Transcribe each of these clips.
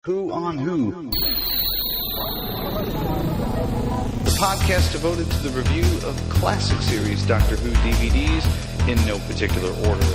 Who on Who? The podcast devoted to the review of classic series Doctor Who DVDs in no particular order.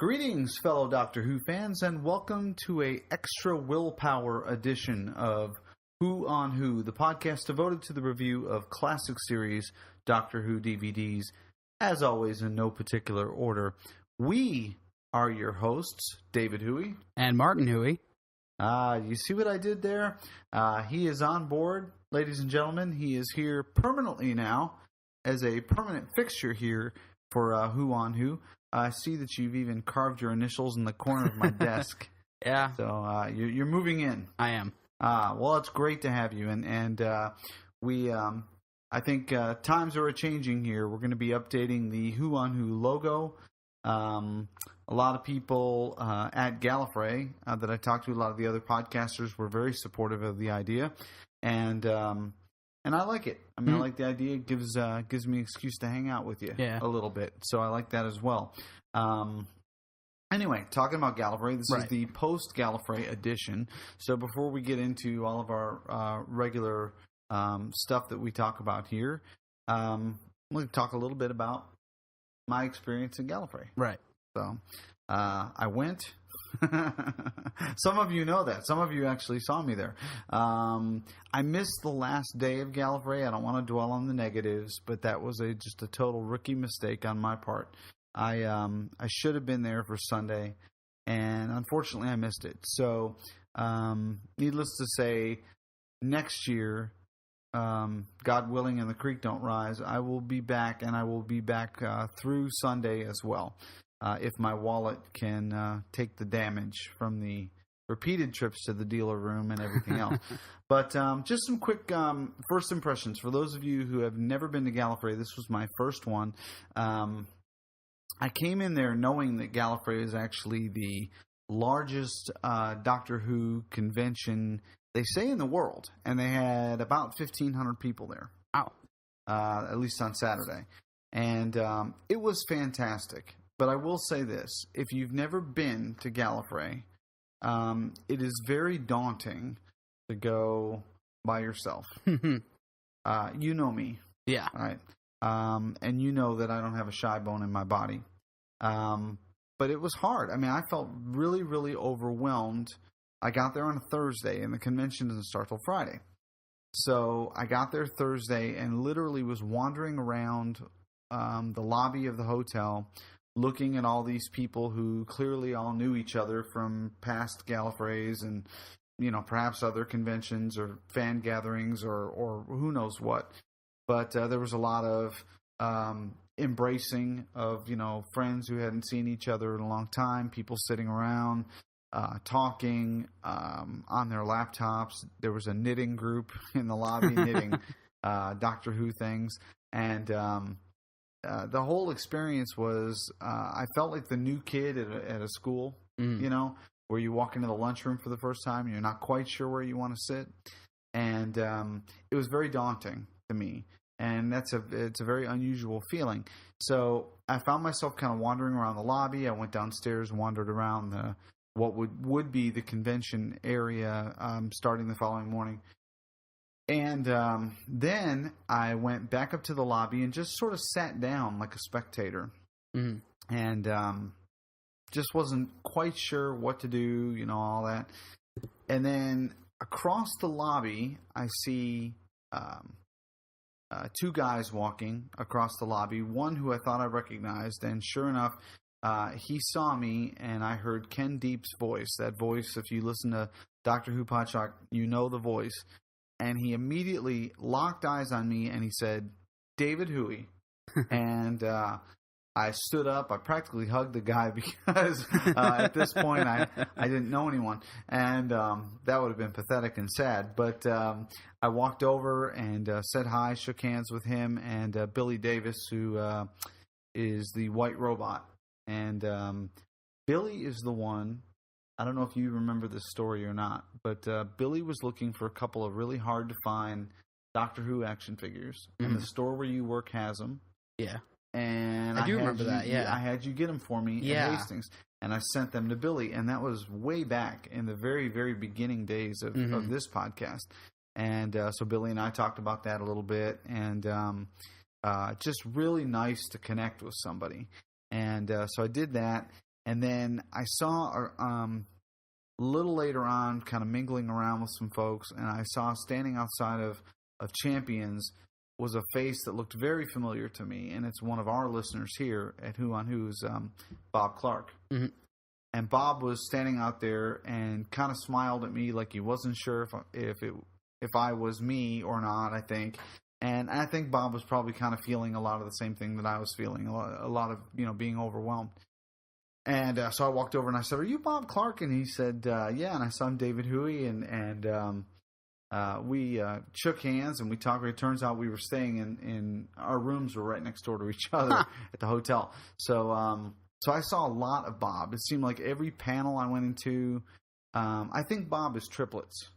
Greetings, fellow Doctor Who fans, and welcome to a extra willpower edition of Who on Who, the podcast devoted to the review of classic series Doctor Who DVDs, as always in no particular order. We are your hosts, David Huey. And Martin Huey. You see what I did there? He is on board, ladies and gentlemen. He is here permanently now as a permanent fixture here for Who on Who. I see that you've even carved your initials in the corner of my desk. Yeah. So you're moving in. I am. Well, it's great to have you. And we, I think times are changing here. We're going to be updating the Who on Who logo. A lot of people at Gallifrey that I talked to, a lot of the other podcasters, were very supportive of the idea. And I like it. I mean, I like the idea. It gives me an excuse to hang out with you a little bit. So I like that as well. Anyway, talking about Gallifrey, this is the post-Gallifrey edition. So before we get into all of our regular stuff that we talk about here, I'm going to talk a little bit about my experience in Gallifrey. Right. So I went... Some of you know that. Some of you actually saw me there. I missed the last day of Gallifrey. I don't want to dwell on the negatives, but that was just a total rookie mistake on my part. I should have been there for Sunday, and unfortunately I missed it. So, needless to say, next year, God willing and the creek don't rise, I will be back, and I will be back through Sunday as well. If my wallet can take the damage from the repeated trips to the dealer room and everything else. But just some quick first impressions. For those of you who have never been to Gallifrey, this was my first one. I came in there knowing that Gallifrey is actually the largest Doctor Who convention, they say, in the world. And they had about 1,500 people there. Wow. At least on Saturday. And it was fantastic. But I will say this, if you've never been to Gallifrey, it is very daunting to go by yourself. You know me. Yeah. Right? And you know that I don't have a shy bone in my body. But it was hard. I mean, I felt really, really overwhelmed. I got there on a Thursday, and the convention doesn't start till Friday. So I got there Thursday and literally was wandering around the lobby of the hotel, looking at all these people who clearly all knew each other from past Gallifreys and, you know, perhaps other conventions or fan gatherings or who knows what. But there was a lot of embracing of, you know, friends who hadn't seen each other in a long time, people sitting around, talking on their laptops. There was a knitting group in the lobby knitting Doctor Who things. And the whole experience was, I felt like the new kid at a school, you know, where you walk into the lunchroom for the first time and you're not quite sure where you want to sit. And it was very daunting to me. And it's a very unusual feeling. So I found myself kind of wandering around the lobby. I went downstairs, wandered around what would be the convention area starting the following morning. And then I went back up to the lobby and just sort of sat down like a spectator. Mm-hmm. And just wasn't quite sure what to do, you know, all that. And then across the lobby, I see two guys walking across the lobby, one who I thought I recognized. And sure enough, he saw me, and I heard Ken Deep's voice. That voice, if you listen to Doctor Who Podshock, you know the voice. And he immediately locked eyes on me, and he said, "David Huey." And I stood up. I practically hugged the guy because at this point I didn't know anyone, and that would have been pathetic and sad. But I walked over and said hi, shook hands with him and Billy Davis, who is the White Robot. And Billy is the one. I don't know if you remember this story or not, but Billy was looking for a couple of really hard to find Doctor Who action figures, and the store where you work has them. Yeah. And I do remember that, yeah. I had you get them for me at Hastings, and I sent them to Billy, and that was way back in the very, very beginning days of this podcast. And so Billy and I talked about that a little bit, and just really nice to connect with somebody. And so I did that, and then I saw a little later on, kind of mingling around with some folks, and I saw standing outside of Champions was a face that looked very familiar to me, and it's one of our listeners here at Who on Who's Bob Clark. Mm-hmm. And Bob was standing out there and kind of smiled at me like he wasn't sure if I was me or not, I think. And I think Bob was probably kind of feeling a lot of the same thing that I was feeling, a lot of, being overwhelmed. And so I walked over and I said, "Are you Bob Clark?" And he said, "Yeah." And I saw him, David Huey, and we shook hands and we talked. It turns out we were staying in our rooms were right next door to each other at the hotel. So so I saw a lot of Bob. It seemed like every panel I went into, I think Bob is triplets,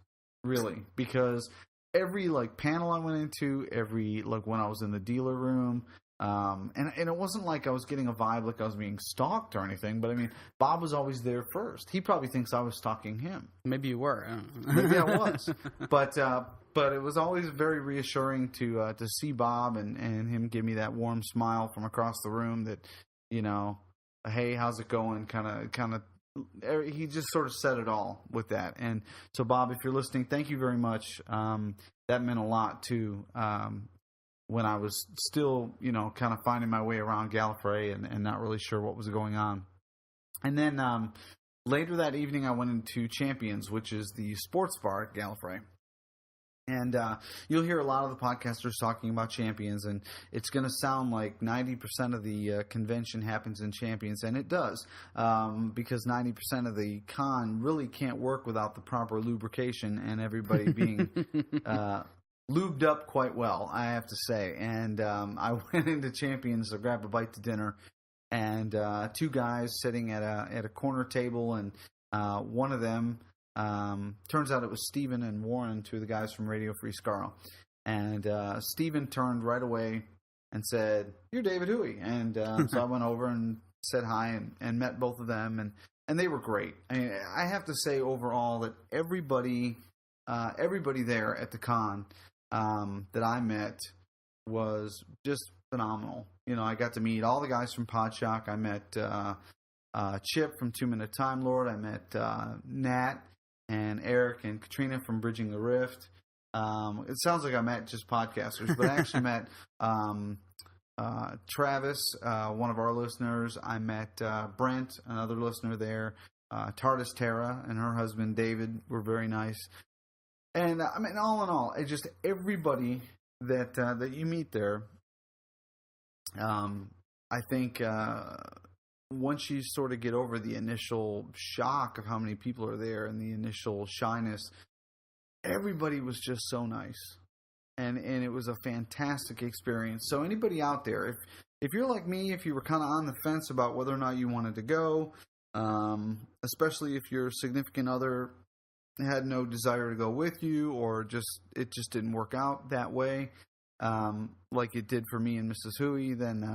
really, because every panel I went into, every when I was in the dealer room. And it wasn't like I was getting a vibe like I was being stalked or anything, but I mean, Bob was always there first. He probably thinks I was stalking him. Maybe you were. Maybe I was. But it was always very reassuring to see Bob and him give me that warm smile from across the room that, hey, how's it going? Kind of. He just sort of said it all with that. And so, Bob, if you're listening, thank you very much. That meant a lot too. When I was still, kind of finding my way around Gallifrey and not really sure what was going on. And then later that evening, I went into Champions, which is the sports bar at Gallifrey. And you'll hear a lot of the podcasters talking about Champions, and it's going to sound like 90% of the convention happens in Champions, and it does, because 90% of the con really can't work without the proper lubrication and everybody being lubed up quite well, I have to say. And I went into Champions to grab a bite to dinner, and two guys sitting at a corner table, and one of them turns out it was Stephen and Warren, two of the guys from Radio Free Skaro. And Stephen turned right away and said, "You're David Huey." And so I went over and said hi and met both of them, and they were great. I have to say overall that everybody there at the con that I met was just phenomenal. I got to meet all the guys from Podshock. I met Chip from 2 Minute Time Lord. I met Nat and Eric and Katrina from Bridging the Rift. It sounds like I met just podcasters, but I actually met Travis, one of our listeners. I met Brent, another listener there. TARDIS Tara and her husband David were very nice. And I mean, all in all, it's just everybody that you meet there. I think once you sort of get over the initial shock of how many people are there and the initial shyness, everybody was just so nice, and it was a fantastic experience. So anybody out there, if you're like me, if you were kind of on the fence about whether or not you wanted to go, especially if your significant other had no desire to go with you, or it just didn't work out that way, like it did for me and Mrs. Huey, then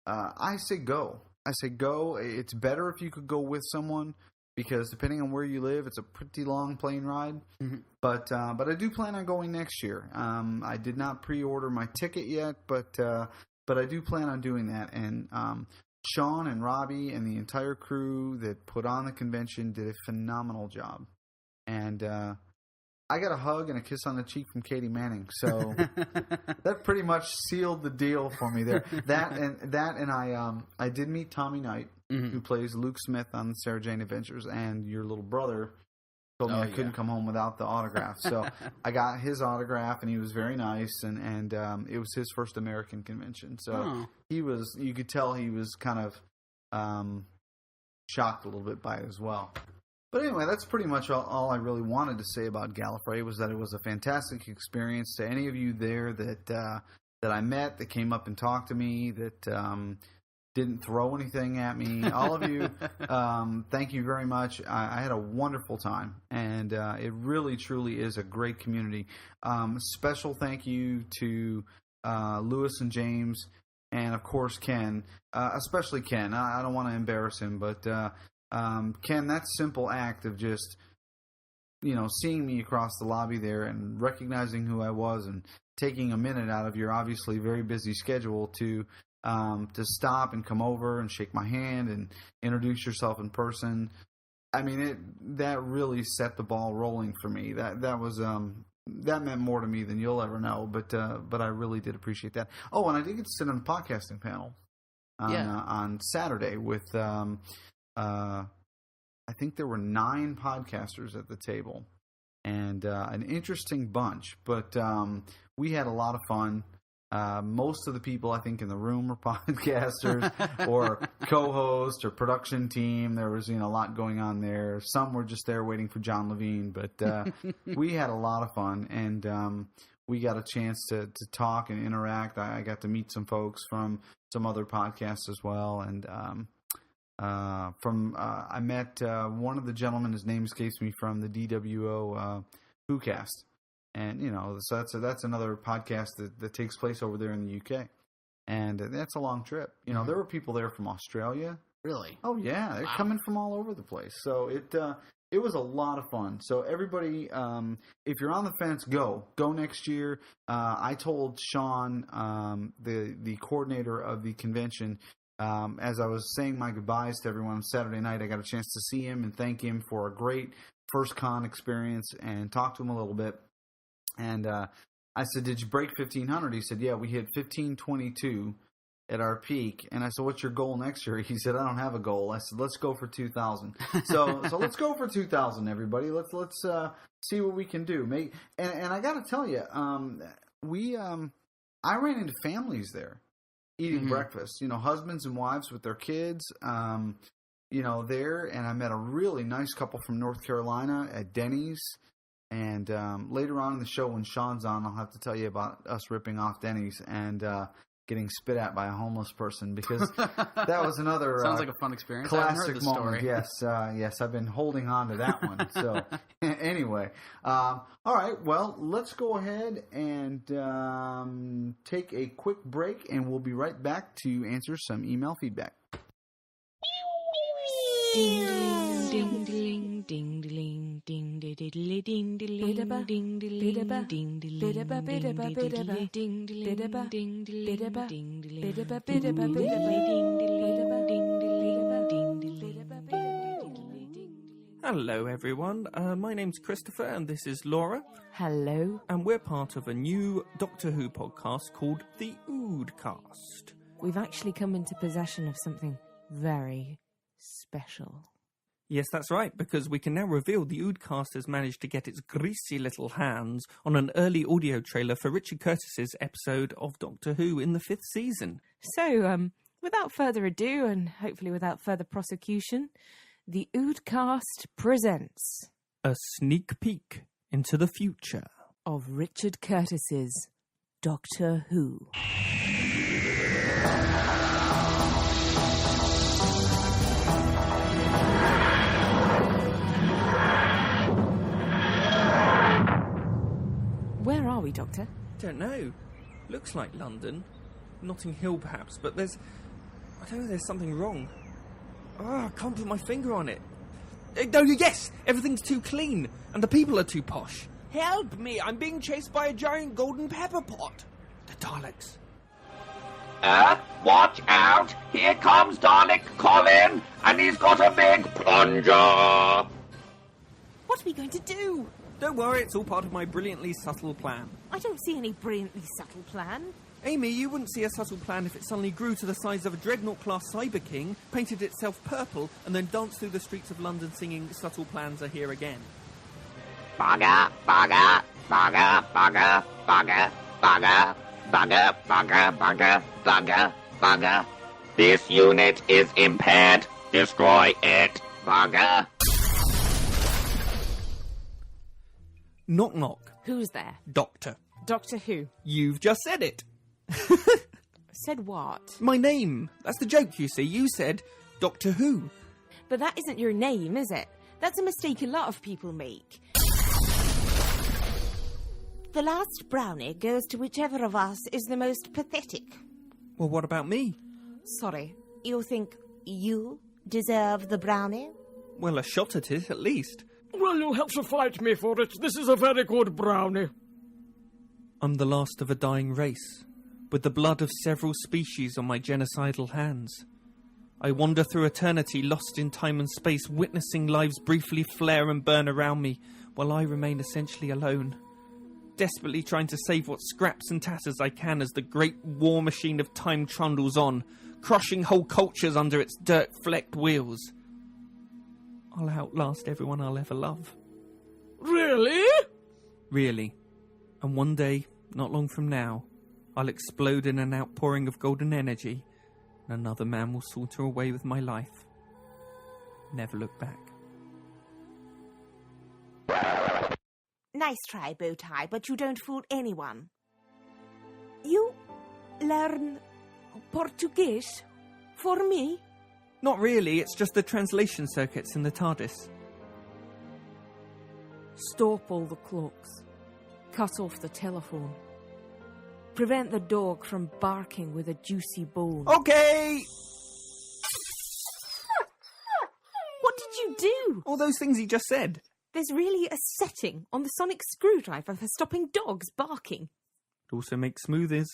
I say go. I say go. It's better if you could go with someone, because depending on where you live, it's a pretty long plane ride. Mm-hmm. But I do plan on going next year. I did not pre-order my ticket yet, but I do plan on doing that. And Sean and Robbie and the entire crew that put on the convention did a phenomenal job. And I got a hug and a kiss on the cheek from Katie Manning, so that pretty much sealed the deal for me there. I did meet Tommy Knight, mm-hmm. who plays Luke Smith on the Sarah Jane Adventures, and your little brother told me I couldn't come home without the autograph. So I got his autograph, and he was very nice, and it was his first American convention. So you could tell he was kind of shocked a little bit by it as well. But anyway, that's pretty much all I really wanted to say about Gallifrey, was that it was a fantastic experience. To any of you there that I met, that came up and talked to me, that didn't throw anything at me, all of you, thank you very much. I had a wonderful time, and it really, truly is a great community. Special thank you to Lewis and James, and of course Ken, especially Ken. I don't want to embarrass him, but Ken, that simple act of just, seeing me across the lobby there and recognizing who I was and taking a minute out of your obviously very busy schedule to stop and come over and shake my hand and introduce yourself in person. I mean, that really set the ball rolling for me. That was that meant more to me than you'll ever know. But I really did appreciate that. Oh, and I did get to sit on the podcasting panel on Saturday with I think there were 9 podcasters at the table, and an interesting bunch. But we had a lot of fun. Most of the people I think in the room were podcasters or co-hosts or production team. There was a lot going on there. Some were just there waiting for John Levine, but we had a lot of fun, and we got a chance to talk and interact. I got to meet some folks from some other podcasts as well, and I met one of the gentlemen. His name escapes me, from the DWO WhoCast. And, so that's another podcast that takes place over there in the UK. And that's a long trip. There were people there from Australia. Really? Oh, yeah. They're coming from all over the place. So it was a lot of fun. So everybody, if you're on the fence, go next year. I told Sean, the coordinator of the convention, as I was saying my goodbyes to everyone on Saturday night, I got a chance to see him and thank him for a great first con experience and talk to him a little bit. And I said, "Did you break 1,500? He said, "Yeah, we hit 1,522 at our peak." And I said, "What's your goal next year?" He said, "I don't have a goal." I said, "Let's go for 2,000." So let's go for 2,000, everybody. Let's see what we can do. And I got to tell you, I ran into families there eating breakfast. Husbands and wives with their kids. There, and I met a really nice couple from North Carolina at Denny's. And later on in the show, when Sean's on, I'll have to tell you about us ripping off Denny's and getting spit at by a homeless person, because that was another sounds like a fun experience. Classic moment. Yes, I've been holding on to that one. So anyway, all right. Well, let's go ahead and take a quick break, and we'll be right back to answer some email feedback. Ding ding ding ding ding ding ding ding ding Hello everyone, my name's Christopher and this is Laura. Hello. And we're part of a new Doctor Who podcast called The Oodcast. We've actually come into possession of something very special. Yes, that's right, because we can now reveal the Oodcast has managed to get its greasy little hands on an early audio trailer for Richard Curtis's episode of Doctor Who in the 5th season. So, without further ado, and hopefully without further prosecution, the Oodcast presents a sneak peek into the future of Richard Curtis's Doctor Who. Where are we, Doctor? Don't know. Looks like London. Notting Hill, perhaps, but there's something wrong. I can't put my finger on it. No, yes! Everything's too clean, and the people are too posh. Help me! I'm being chased by a giant golden pepper pot. The Daleks. Watch out! Here comes Dalek Colin, and he's got a big plunger! What are we going to do? Don't worry, it's all part of my brilliantly subtle plan. I don't see any brilliantly subtle plan. Amy, you wouldn't see a subtle plan if it suddenly grew to the size of a Dreadnought-class Cyber King, painted itself purple, and then danced through the streets of London singing "Subtle Plans Are Here Again." Bugger, bugger, bugger, bugger, bugger, bugger, bugger, bugger, bugger, bugger, bugger. This unit is impaired. Destroy it, bugger. Knock knock. Who's there? Doctor. Doctor Who? You've just said it. Said what? My name. That's the joke, you see. You said Doctor Who. But that isn't your name, is it? That's a mistake a lot of people make. The last brownie goes to whichever of us is the most pathetic. Well, what about me? Sorry, you think you deserve the brownie? Well, a shot at it, at least. Well, you'll have to fight me for it. This is a very good brownie. I'm the last of a dying race, with the blood of several species on my genocidal hands. I wander through eternity, lost in time and space, witnessing lives briefly flare and burn around me, while I remain essentially alone, desperately trying to save what scraps and tatters I can as the great war machine of time trundles on, crushing whole cultures under its dirt-flecked wheels. I'll outlast everyone I'll ever love. Really? Really. And one day, not long from now, I'll explode in an outpouring of golden energy, and another man will saunter away with my life. Never look back. Nice try, Bowtie, but you don't fool anyone. You learn Portuguese for me? Not really, it's just the translation circuits in the TARDIS. Stop all the clocks. Cut off the telephone. Prevent the dog from barking with a juicy bone. Okay! What did you do? All those things he just said. There's really a setting on the sonic screwdriver for stopping dogs barking. It also makes smoothies.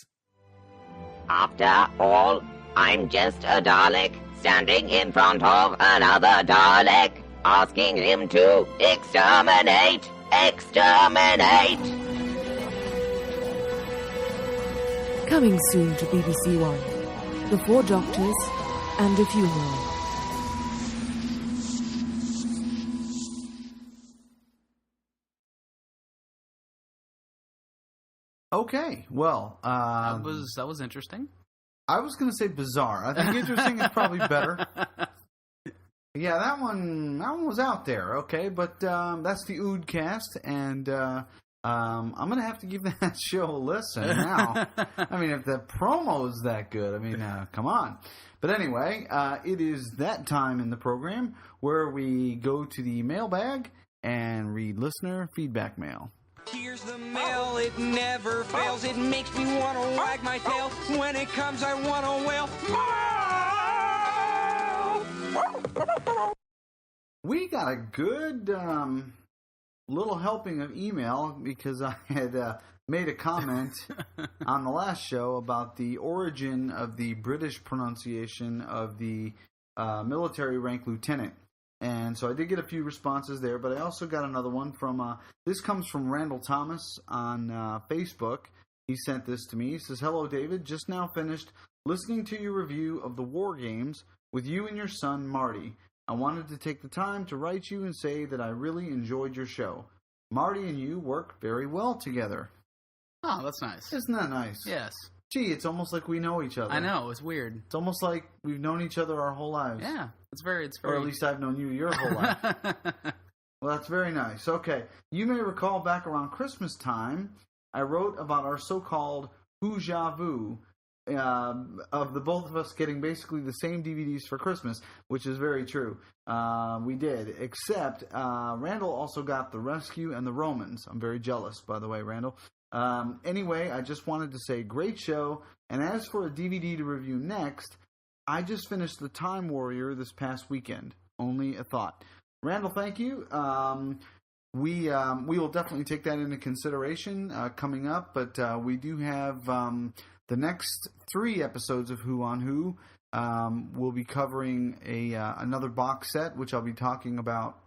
After all, I'm just a Dalek standing in front of another Dalek, asking him to exterminate, exterminate. Coming soon to BBC One. The Four Doctors and a Funeral. Okay, well, That was interesting. I was going to say bizarre. I think interesting is probably better. Yeah, that one was out there. Okay, but that's the Oodcast, and I'm going to have to give that show a listen now. I mean, if the promo's that good, I mean, come on. But anyway, it is that time in the program where we go to the mailbag and read listener feedback mail. Here's the mail, it never fails. It makes me want to wag my tail. When it comes, I want to wail. We got a good little helping of email because I had made a comment on the last show about the origin of the British pronunciation of the military rank lieutenant. And so I did get a few responses there, but I also got another one from, this comes from Randall Thomas on Facebook. He sent this to me. He says, "Hello, David. Just now finished listening to your review of the War Games with you and your son, Marty. I wanted to take the time to write you and say that I really enjoyed your show. Marty and you work very well together." Oh, that's nice. Isn't that nice? Yes. Gee, it's almost like we know each other. I know, it's weird. It's almost like we've known each other our whole lives. Yeah, it's very... Or at least I've known you your whole life. Well, that's very nice. Okay. You may recall back around Christmas time, I wrote about our so-called déjà vu of the both of us getting basically the same DVDs for Christmas, which is very true. We did, except Randall also got The Rescue and The Romans. I'm very jealous, by the way, Randall. Anyway, I just wanted to say great show. And as for a DVD to review next, I just finished The Time Warrior this past weekend. Only a thought. Randall, thank you. We will definitely take that into consideration coming up. But we do have the next 3 episodes of Who on Who. We'll be covering another box set, which I'll be talking about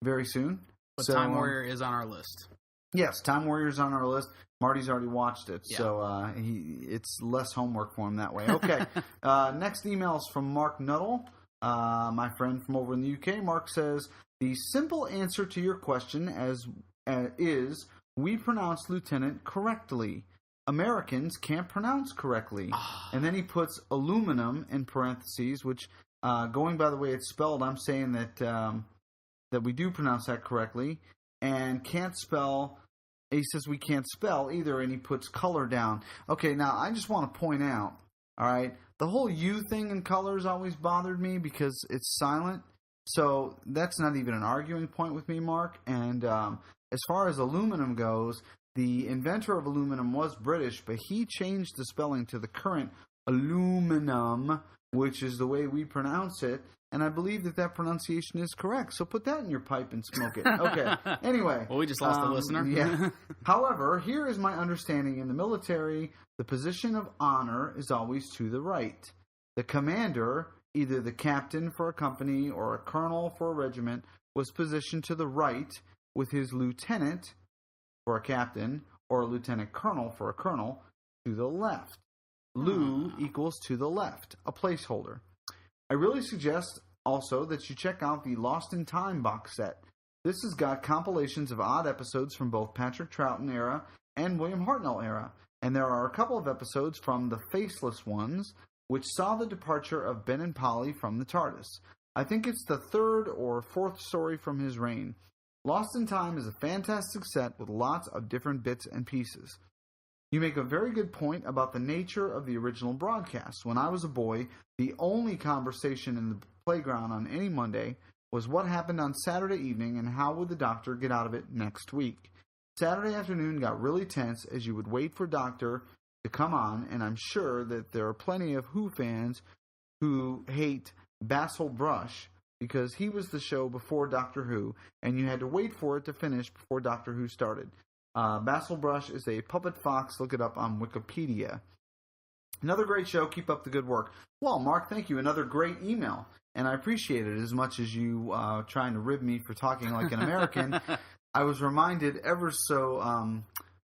very soon. But Time Warrior is on our list. Yes, Time Warrior's on our list. Marty's already watched it, yeah. So it's less homework for him that way. Okay, next email is from Mark Nuttall. My friend from over in the UK, Mark, says, the simple answer to your question is we pronounce lieutenant correctly. Americans can't pronounce correctly. And then he puts aluminum in parentheses, which, going by the way it's spelled, I'm saying that we do pronounce that correctly. And can't spell, he says we can't spell either, and he puts color down. Okay, now I just want to point out, all right, the whole U thing in colors always bothered me because it's silent. So that's not even an arguing point with me, Mark. And as far as aluminum goes, the inventor of aluminum was British, but he changed the spelling to the current aluminum, which is the way we pronounce it. And I believe that pronunciation is correct. So put that in your pipe and smoke it. Okay. Anyway. Well, we just lost a listener. Yeah. However, here is my understanding. In the military, the position of honor is always to the right. The commander, either the captain for a company or a colonel for a regiment, was positioned to the right, with his lieutenant for a captain or a lieutenant colonel for a colonel to the left. Lou equals to the left, a placeholder. I really suggest also that you check out the Lost in Time box set. This has got compilations of odd episodes from both Patrick Troughton era and William Hartnell era. And there are a couple of episodes from the Faceless Ones, which saw the departure of Ben and Polly from the TARDIS. I think it's the third or fourth story from his reign. Lost in Time is a fantastic set with lots of different bits and pieces. You make a very good point about the nature of the original broadcast. When I was a boy, the only conversation in the playground on any Monday was what happened on Saturday evening and how would the Doctor get out of it next week. Saturday afternoon got really tense as you would wait for Doctor to come on, and I'm sure that there are plenty of Who fans who hate Basil Brush because he was the show before Doctor Who, and you had to wait for it to finish before Doctor Who started. Basil Brush is a puppet fox. Look it up on Wikipedia. Another great show. Keep up the good work. Well, Mark, thank you. Another great email, and I appreciate it as much as you trying to rib me for talking like an American. I was reminded ever so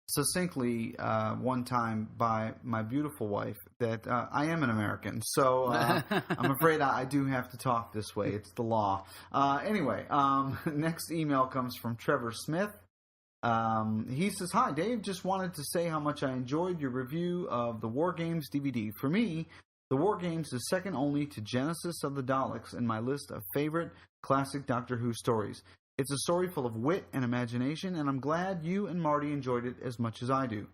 succinctly one time by my beautiful wife that I am an American. So I'm afraid I do have to talk this way. It's the law. Anyway, next email comes from Trevor Smith. He says, "Hi, Dave. Just wanted to say how much I enjoyed your review of the War Games DVD. For me, the War Games is second only to Genesis of the Daleks in my list of favorite classic Doctor Who stories. It's a story full of wit and imagination, and I'm glad you and Marty enjoyed it as much as I do.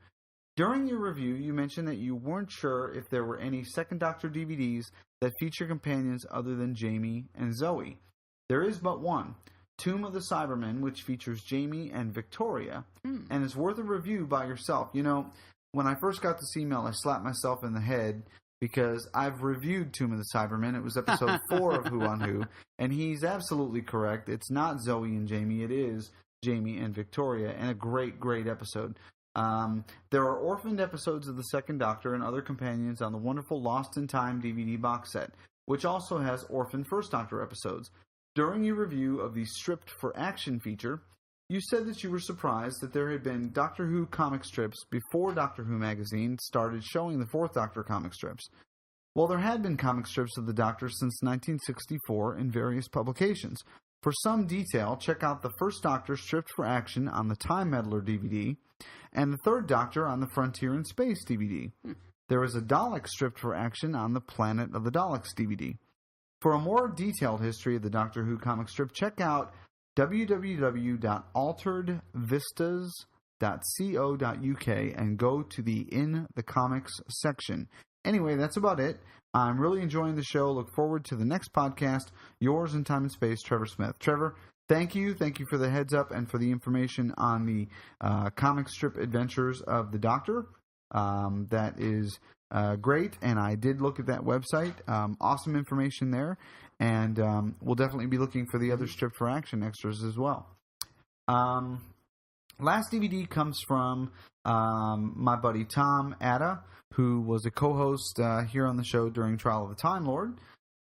During your review, you mentioned that you weren't sure if there were any Second Doctor DVDs that feature companions other than Jamie and Zoe. There is but one, Tomb of the Cybermen, which features Jamie and Victoria, and is worth a review by yourself. You know, when I first got this email, I slapped myself in the head because I've reviewed Tomb of the Cybermen. It was episode 4 of Who on Who, and he's absolutely correct. It's not Zoe and Jamie. It is Jamie and Victoria, and a great, great episode. There are orphaned episodes of the Second Doctor and other companions on the wonderful Lost in Time DVD box set, which also has orphaned First Doctor episodes. During your review of the Stripped for Action feature, you said that you were surprised that there had been Doctor Who comic strips before Doctor Who magazine started showing the Fourth Doctor comic strips. Well, there had been comic strips of the Doctor since 1964 in various publications. For some detail, check out the First Doctor Stripped for Action on the Time Meddler DVD and the Third Doctor on the Frontier in Space DVD. There is a Dalek Stripped for Action on the Planet of the Daleks DVD. For a more detailed history of the Doctor Who comic strip, check out www.alteredvistas.co.uk and go to the In the Comics section. Anyway, that's about it. I'm really enjoying the show. Look forward to the next podcast. Yours in Time and Space, Trevor Smith. Trevor, thank you. Thank you for the heads up and for the information on the comic strip adventures of the Doctor. That is great, and I did look at that website. Awesome information there, and we'll definitely be looking for the other Strip for Action extras as well. Last DVD comes from my buddy Tom Atta, who was a co-host here on the show during Trial of the Time Lord.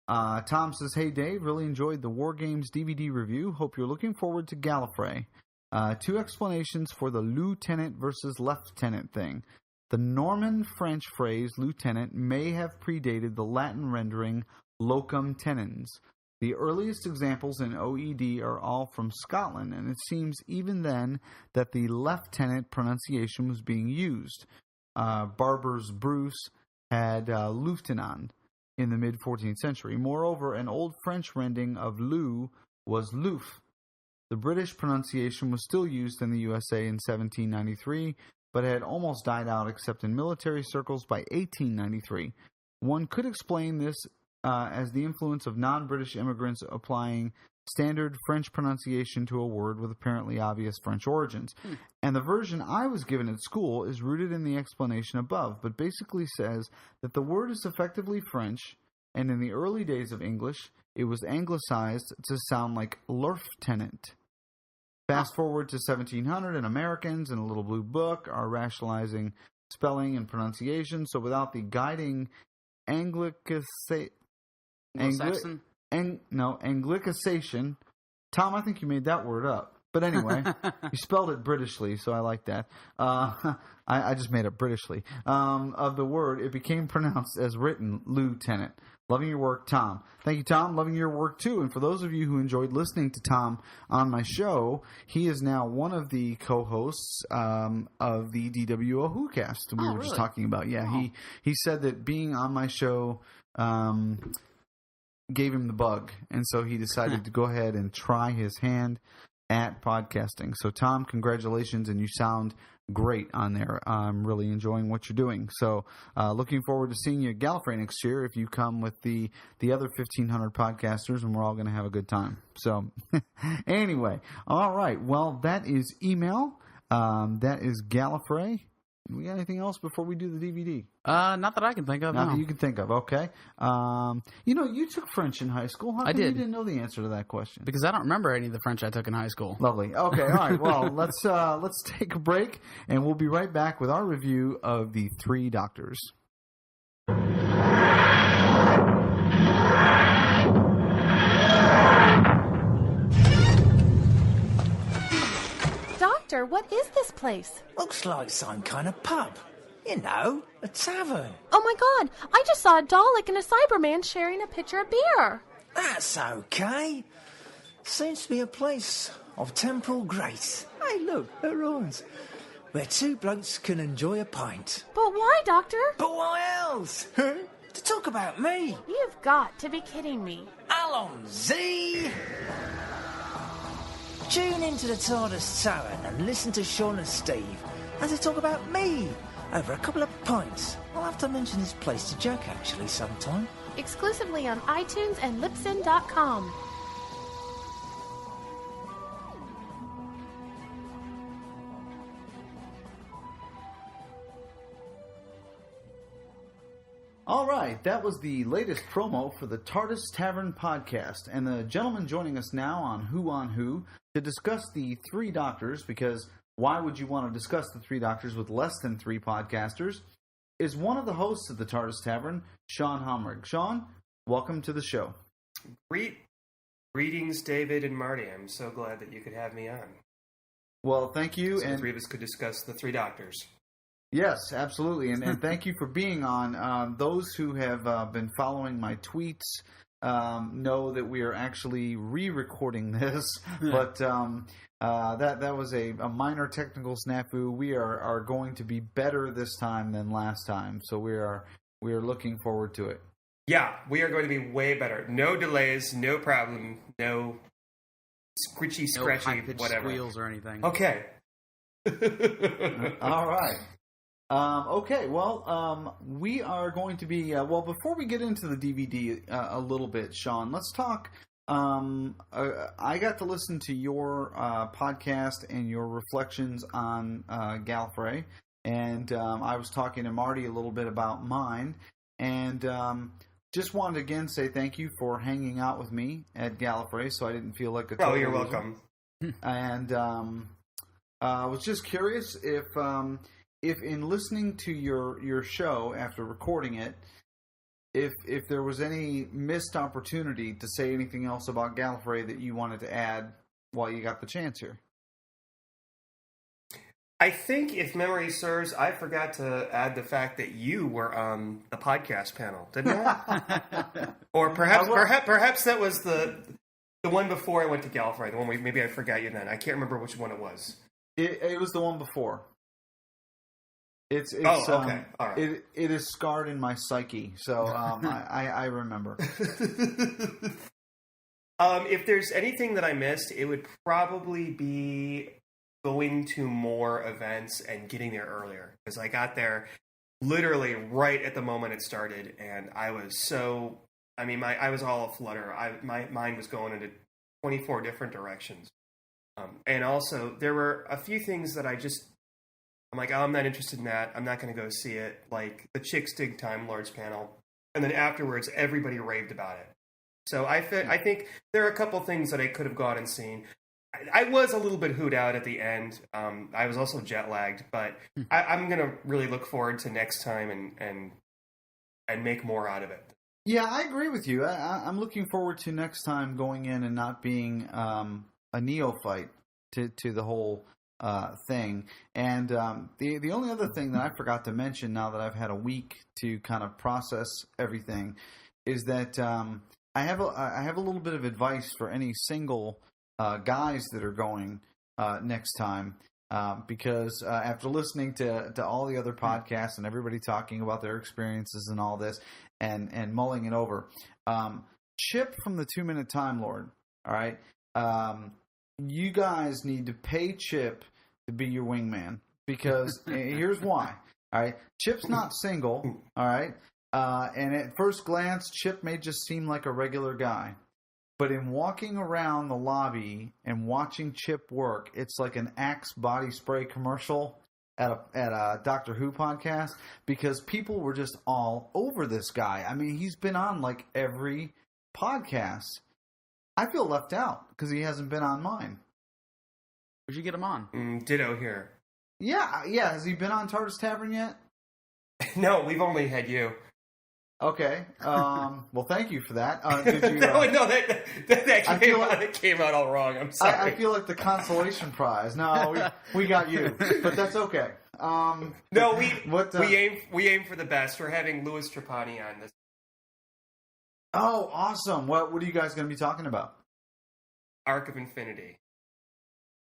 Tom says, "Hey Dave, really enjoyed the War Games DVD review. Hope you're looking forward to Gallifrey. 2 explanations for the lieutenant versus lieutenant thing. The Norman French phrase lieutenant may have predated the Latin rendering locum tenens. The earliest examples in OED are all from Scotland, and it seems even then that the lieutenant pronunciation was being used. Barber's Bruce had lieutenant in the mid-14th century. Moreover, an old French rendering of lou was louf. The British pronunciation was still used in the USA in 1793, but had almost died out except in military circles by 1893. One could explain this as the influence of non-British immigrants applying standard French pronunciation to a word with apparently obvious French origins. And the version I was given at school is rooted in the explanation above, but basically says that the word is effectively French, and in the early days of English, it was anglicized to sound like lieutenant. Fast forward to 1700, and Americans in a little blue book are rationalizing spelling and pronunciation, so without the guiding Anglicization. Tom, I think you made that word up. But anyway, you spelled it Britishly, so I like that. I just made it Britishly. Of the word, it became pronounced as written, lieutenant. Loving your work, Tom. Thank you, Tom. Loving your work, too. And for those of you who enjoyed listening to Tom on my show, he is now one of the co-hosts of the DWO WhoCast we were just talking about. Yeah, he said that being on my show gave him the bug, and so he decided to go ahead and try his hand at podcasting. So, Tom, congratulations, and you sound great on there. I'm really enjoying what you're doing. So, looking forward to seeing you at Gallifrey next year if you come with the other 1,500 podcasters, and we're all going to have a good time. So, anyway, all right. Well, that is email. That is Gallifrey. We got anything else before we do the DVD? Not that I can think of. Not that you can think of. Okay. You took French in high school. How come you didn't know the answer to that question? Because I don't remember any of the French I took in high school. Lovely. Okay. All right. Well, let's take a break, and we'll be right back with our review of The Three Doctors. Doctor, what is this place? Looks like some kind of pub. You know, a tavern. Oh my god, I just saw a Dalek and a Cyberman sharing a pitcher of beer. That's okay. Seems to be a place of temporal grace. Hey, look, her eyes. Where two blokes can enjoy a pint. But why, Doctor? But why else? To talk about me. You've got to be kidding me. Allons-y! Tune into the TARDIS Tavern and listen to Sean and Steve as they talk about me over a couple of pints. I'll have to mention this place to Jack actually sometime. Exclusively on iTunes and Libsyn.com. All right, that was the latest promo for the TARDIS Tavern podcast, and the gentleman joining us now on Who to discuss the Three Doctors, because why would you want to discuss the Three Doctors with less than three podcasters, is one of the hosts of the TARDIS Tavern, Sean Homrig. Sean, welcome to the show. Greetings, David and Marty. I'm so glad that you could have me on. Well, thank you. So the three of us could discuss the Three Doctors. Yes, absolutely, and thank you for being on. Those who have been following my tweets know that we are actually re-recording this, but that was a minor technical snafu. We are going to be better this time than last time, so we are looking forward to it. Yeah, we are going to be way better. No delays, no problem, no scritchy, scratchy, no high-pitched whatever squeals or anything. Okay. All right. Okay, well, we are going to be, before we get into the DVD a little bit, Sean, let's talk, I got to listen to your podcast and your reflections on Gallifrey, and I was talking to Marty a little bit about mine, and just wanted to again say thank you for hanging out with me at Gallifrey, so I didn't feel like a total you're loser. welcome. And I was just curious if in listening to your show after recording it, if there was any missed opportunity to say anything else about Gallifrey that you wanted to add while you got the chance here. I think, if memory serves, I forgot to add the fact that you were on the podcast panel, didn't I? Or perhaps that was the one before I went to Gallifrey. The one maybe I forgot you then. I can't remember which one it was. It was the one before. It's okay. All right. It is scarred in my psyche, so I remember. If there's anything that I missed, it would probably be going to more events and getting there earlier, because I got there literally right at the moment it started, and I was I was all aflutter. My mind was going into 24 different directions, and also there were a few things that I'm like, oh, I'm not interested in that. I'm not going to go see it. Like the Chicks Dig Time Lords panel, and then afterwards, everybody raved about it. So I think there are a couple things that I could have gone and seen. I was a little bit hooed out at the end. I was also jet lagged, but I'm going to really look forward to next time and make more out of it. Yeah, I agree with you. I'm looking forward to next time going in and not being a neophyte to the whole thing. And the only other thing that I forgot to mention now that I've had a week to kind of process everything is that I have a little bit of advice for any single guys that are going next time, because after listening to all the other podcasts and everybody talking about their experiences and all this and mulling it over, Chip from the 2 Minute Time Lord, all right, you guys need to pay Chip to be your wingman, because here's why. All right, Chip's not single, all right, and at first glance, Chip may just seem like a regular guy. But in walking around the lobby and watching Chip work, it's like an Axe body spray commercial at a Doctor Who podcast, because people were just all over this guy. I mean, he's been on like every podcast. I feel left out because he hasn't been on mine. We should get him on. Ditto here. Yeah. Has he been on TARDIS Tavern yet? No, we've only had you. Okay. Well, thank you for that. Did you, that came out all wrong. I'm sorry. I feel like the consolation prize. No, we got you, but that's okay. No, we aim for the best. We're having Louis Trapani on this. Oh, awesome! What are you guys going to be talking about? Arc of Infinity.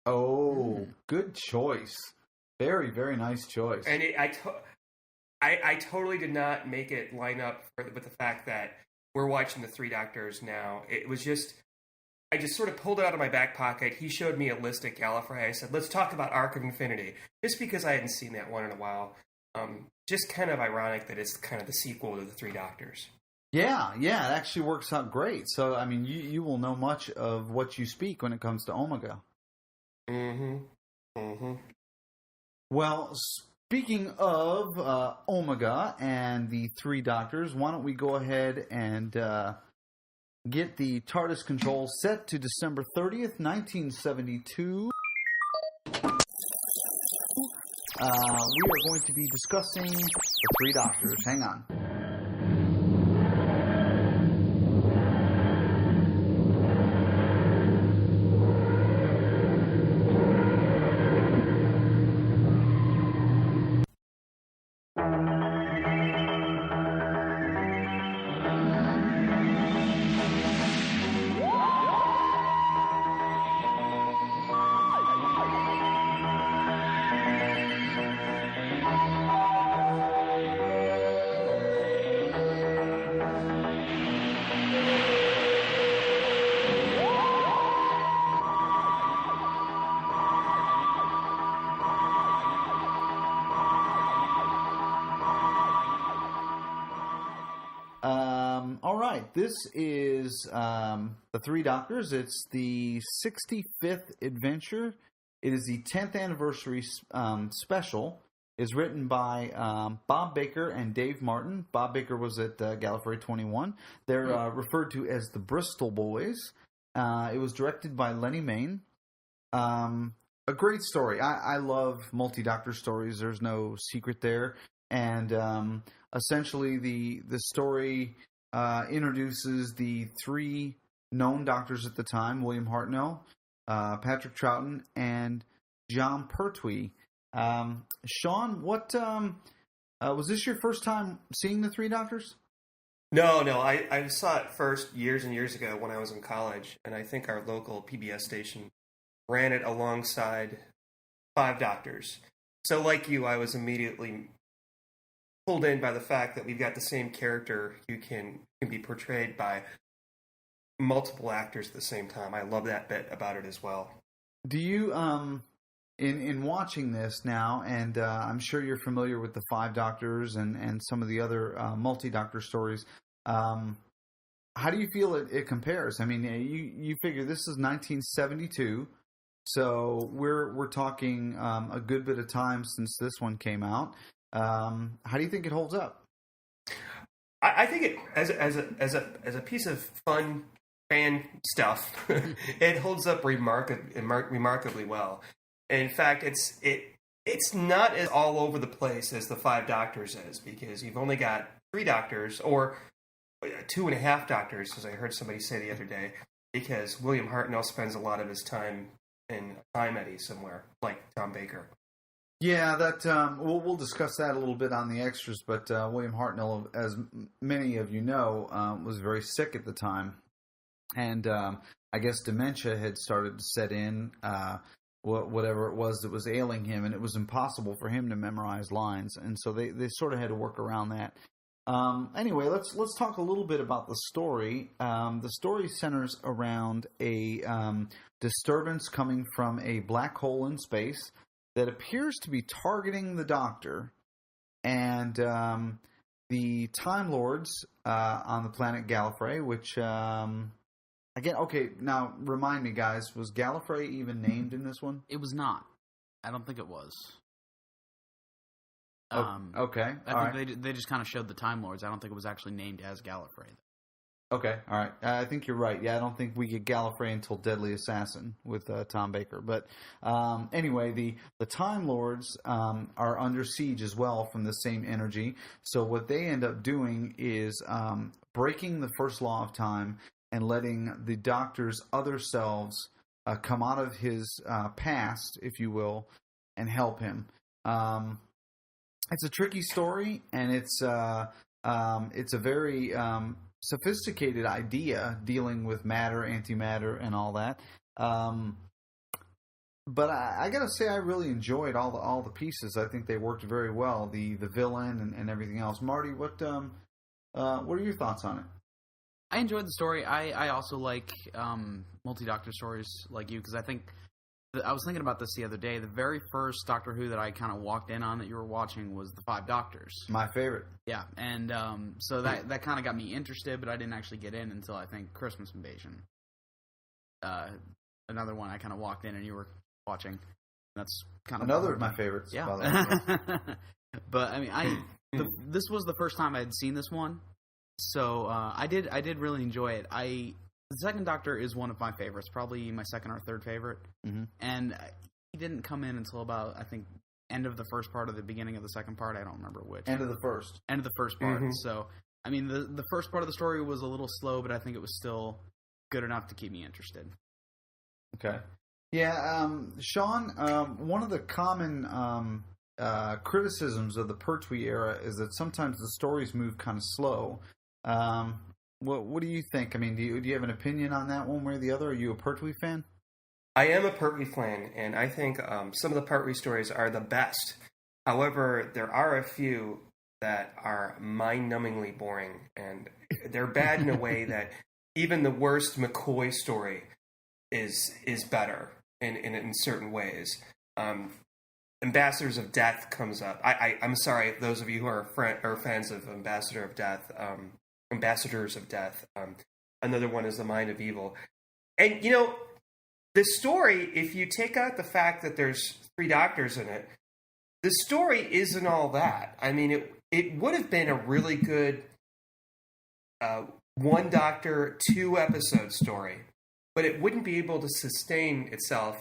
Oh, good choice. Very, very nice choice. And I totally did not make it line up with the fact that we're watching the Three Doctors now. It was just, I just sort of pulled it out of my back pocket. He showed me a list at Gallifrey. I said, let's talk about Arc of Infinity. Just because I hadn't seen that one in a while. Just kind of ironic that it's kind of the sequel to the Three Doctors. Yeah, it actually works out great. So, I mean, you will know much of what you speak when it comes to Omega. Well, speaking of Omega and the Three Doctors, why don't we go ahead and get the TARDIS control set to December 30th, 1972. We are going to be discussing the Three Doctors. Hang on. All right, this is the Three Doctors. It's the 65th adventure. It is the 10th anniversary special. It's written by Bob Baker and Dave Martin. Bob Baker was at Gallifrey 21. They're referred to as the Bristol Boys. It was directed by Lenny Mayne. A great story. I love multi-doctor stories. There's no secret there. And essentially the story introduces the three known doctors at the time: William Hartnell, Patrick Troughton, and John Pertwee. Sean, what was this your first time seeing the Three Doctors? No. I saw it first years and years ago when I was in college, and I think our local PBS station ran it alongside Five Doctors. So, like you, I was immediately pulled in by the fact that we've got the same character who can be portrayed by multiple actors at the same time. I love that bit about it as well. Do you, in watching this now, and I'm sure you're familiar with the Five Doctors and some of the other multi-doctor stories, how do you feel it compares? I mean, you figure this is 1972, so we're talking a good bit of time since this one came out. How do you think it holds up? I think it as a piece of fun fan stuff, it holds up remarkably well. In fact, it's not as all over the place as the Five Doctors is, because you've only got 3 doctors, or 2.5 doctors, as I heard somebody say the other day, because William Hartnell spends a lot of his time in Time Eddy somewhere, like Tom Baker. Yeah, that we'll discuss that a little bit on the extras. But William Hartnell, as many of you know, was very sick at the time, and I guess dementia had started to set in. Whatever it was that was ailing him, and it was impossible for him to memorize lines, and so they sort of had to work around that. Anyway, let's talk a little bit about the story. The story centers around a disturbance coming from a black hole in space that appears to be targeting the Doctor, and the Time Lords on the planet Gallifrey, which again, okay, now remind me, guys, was Gallifrey even named in this one? It was not. I don't think it was. Okay, I think they just kind of showed the Time Lords. I don't think it was actually named as Gallifrey. Okay, all right. I think you're right. Yeah, I don't think we get Gallifrey until Deadly Assassin with Tom Baker. But anyway, the Time Lords are under siege as well from the same energy. So what they end up doing is breaking the first law of time and letting the Doctor's other selves come out of his past, if you will, and help him. It's a tricky story, and it's a very sophisticated idea dealing with matter, antimatter, and all that. But I got to say, I really enjoyed all the pieces. I think they worked very well. The villain and everything else. Marty, what are your thoughts on it? I enjoyed the story. I also like multi-Doctor stories like you, because I think I was thinking about this the other day. The very first Doctor Who that I kind of walked in on that you were watching was the Five Doctors. My favorite. Yeah, and so that kind of got me interested, but I didn't actually get in until I think Christmas Invasion. Another one I kind of walked in and you were watching. That's kind of another of my favorites. Yeah, by the way. But I mean, this was the first time I had seen this one, so I did really enjoy it. The Second Doctor is one of my favorites, probably my second or third favorite. Mm-hmm. And he didn't come in until about, I think, end of the first part or the beginning of the second part. I don't remember which. End of the first. End of the first part. Mm-hmm. So, I mean, the first part of the story was a little slow, but I think it was still good enough to keep me interested. Okay. Yeah, Sean, one of the common criticisms of the Pertwee era is that sometimes the stories move kind of slow. What do you think? I mean, do you have an opinion on that one way or the other? Are you a Pertwee fan? I am a Pertwee fan, and I think some of the Pertwee stories are the best. However, there are a few that are mind-numbingly boring, and they're bad in a way that even the worst McCoy story is better in certain ways. Ambassadors of Death comes up. I'm sorry, those of you who are fans of Ambassadors of Death. Another one is The Mind of Evil. And, the story, if you take out the fact that there's 3 doctors in it, the story isn't all that. I mean, it would have been a really good 1 Doctor, 2 episode story, but it wouldn't be able to sustain itself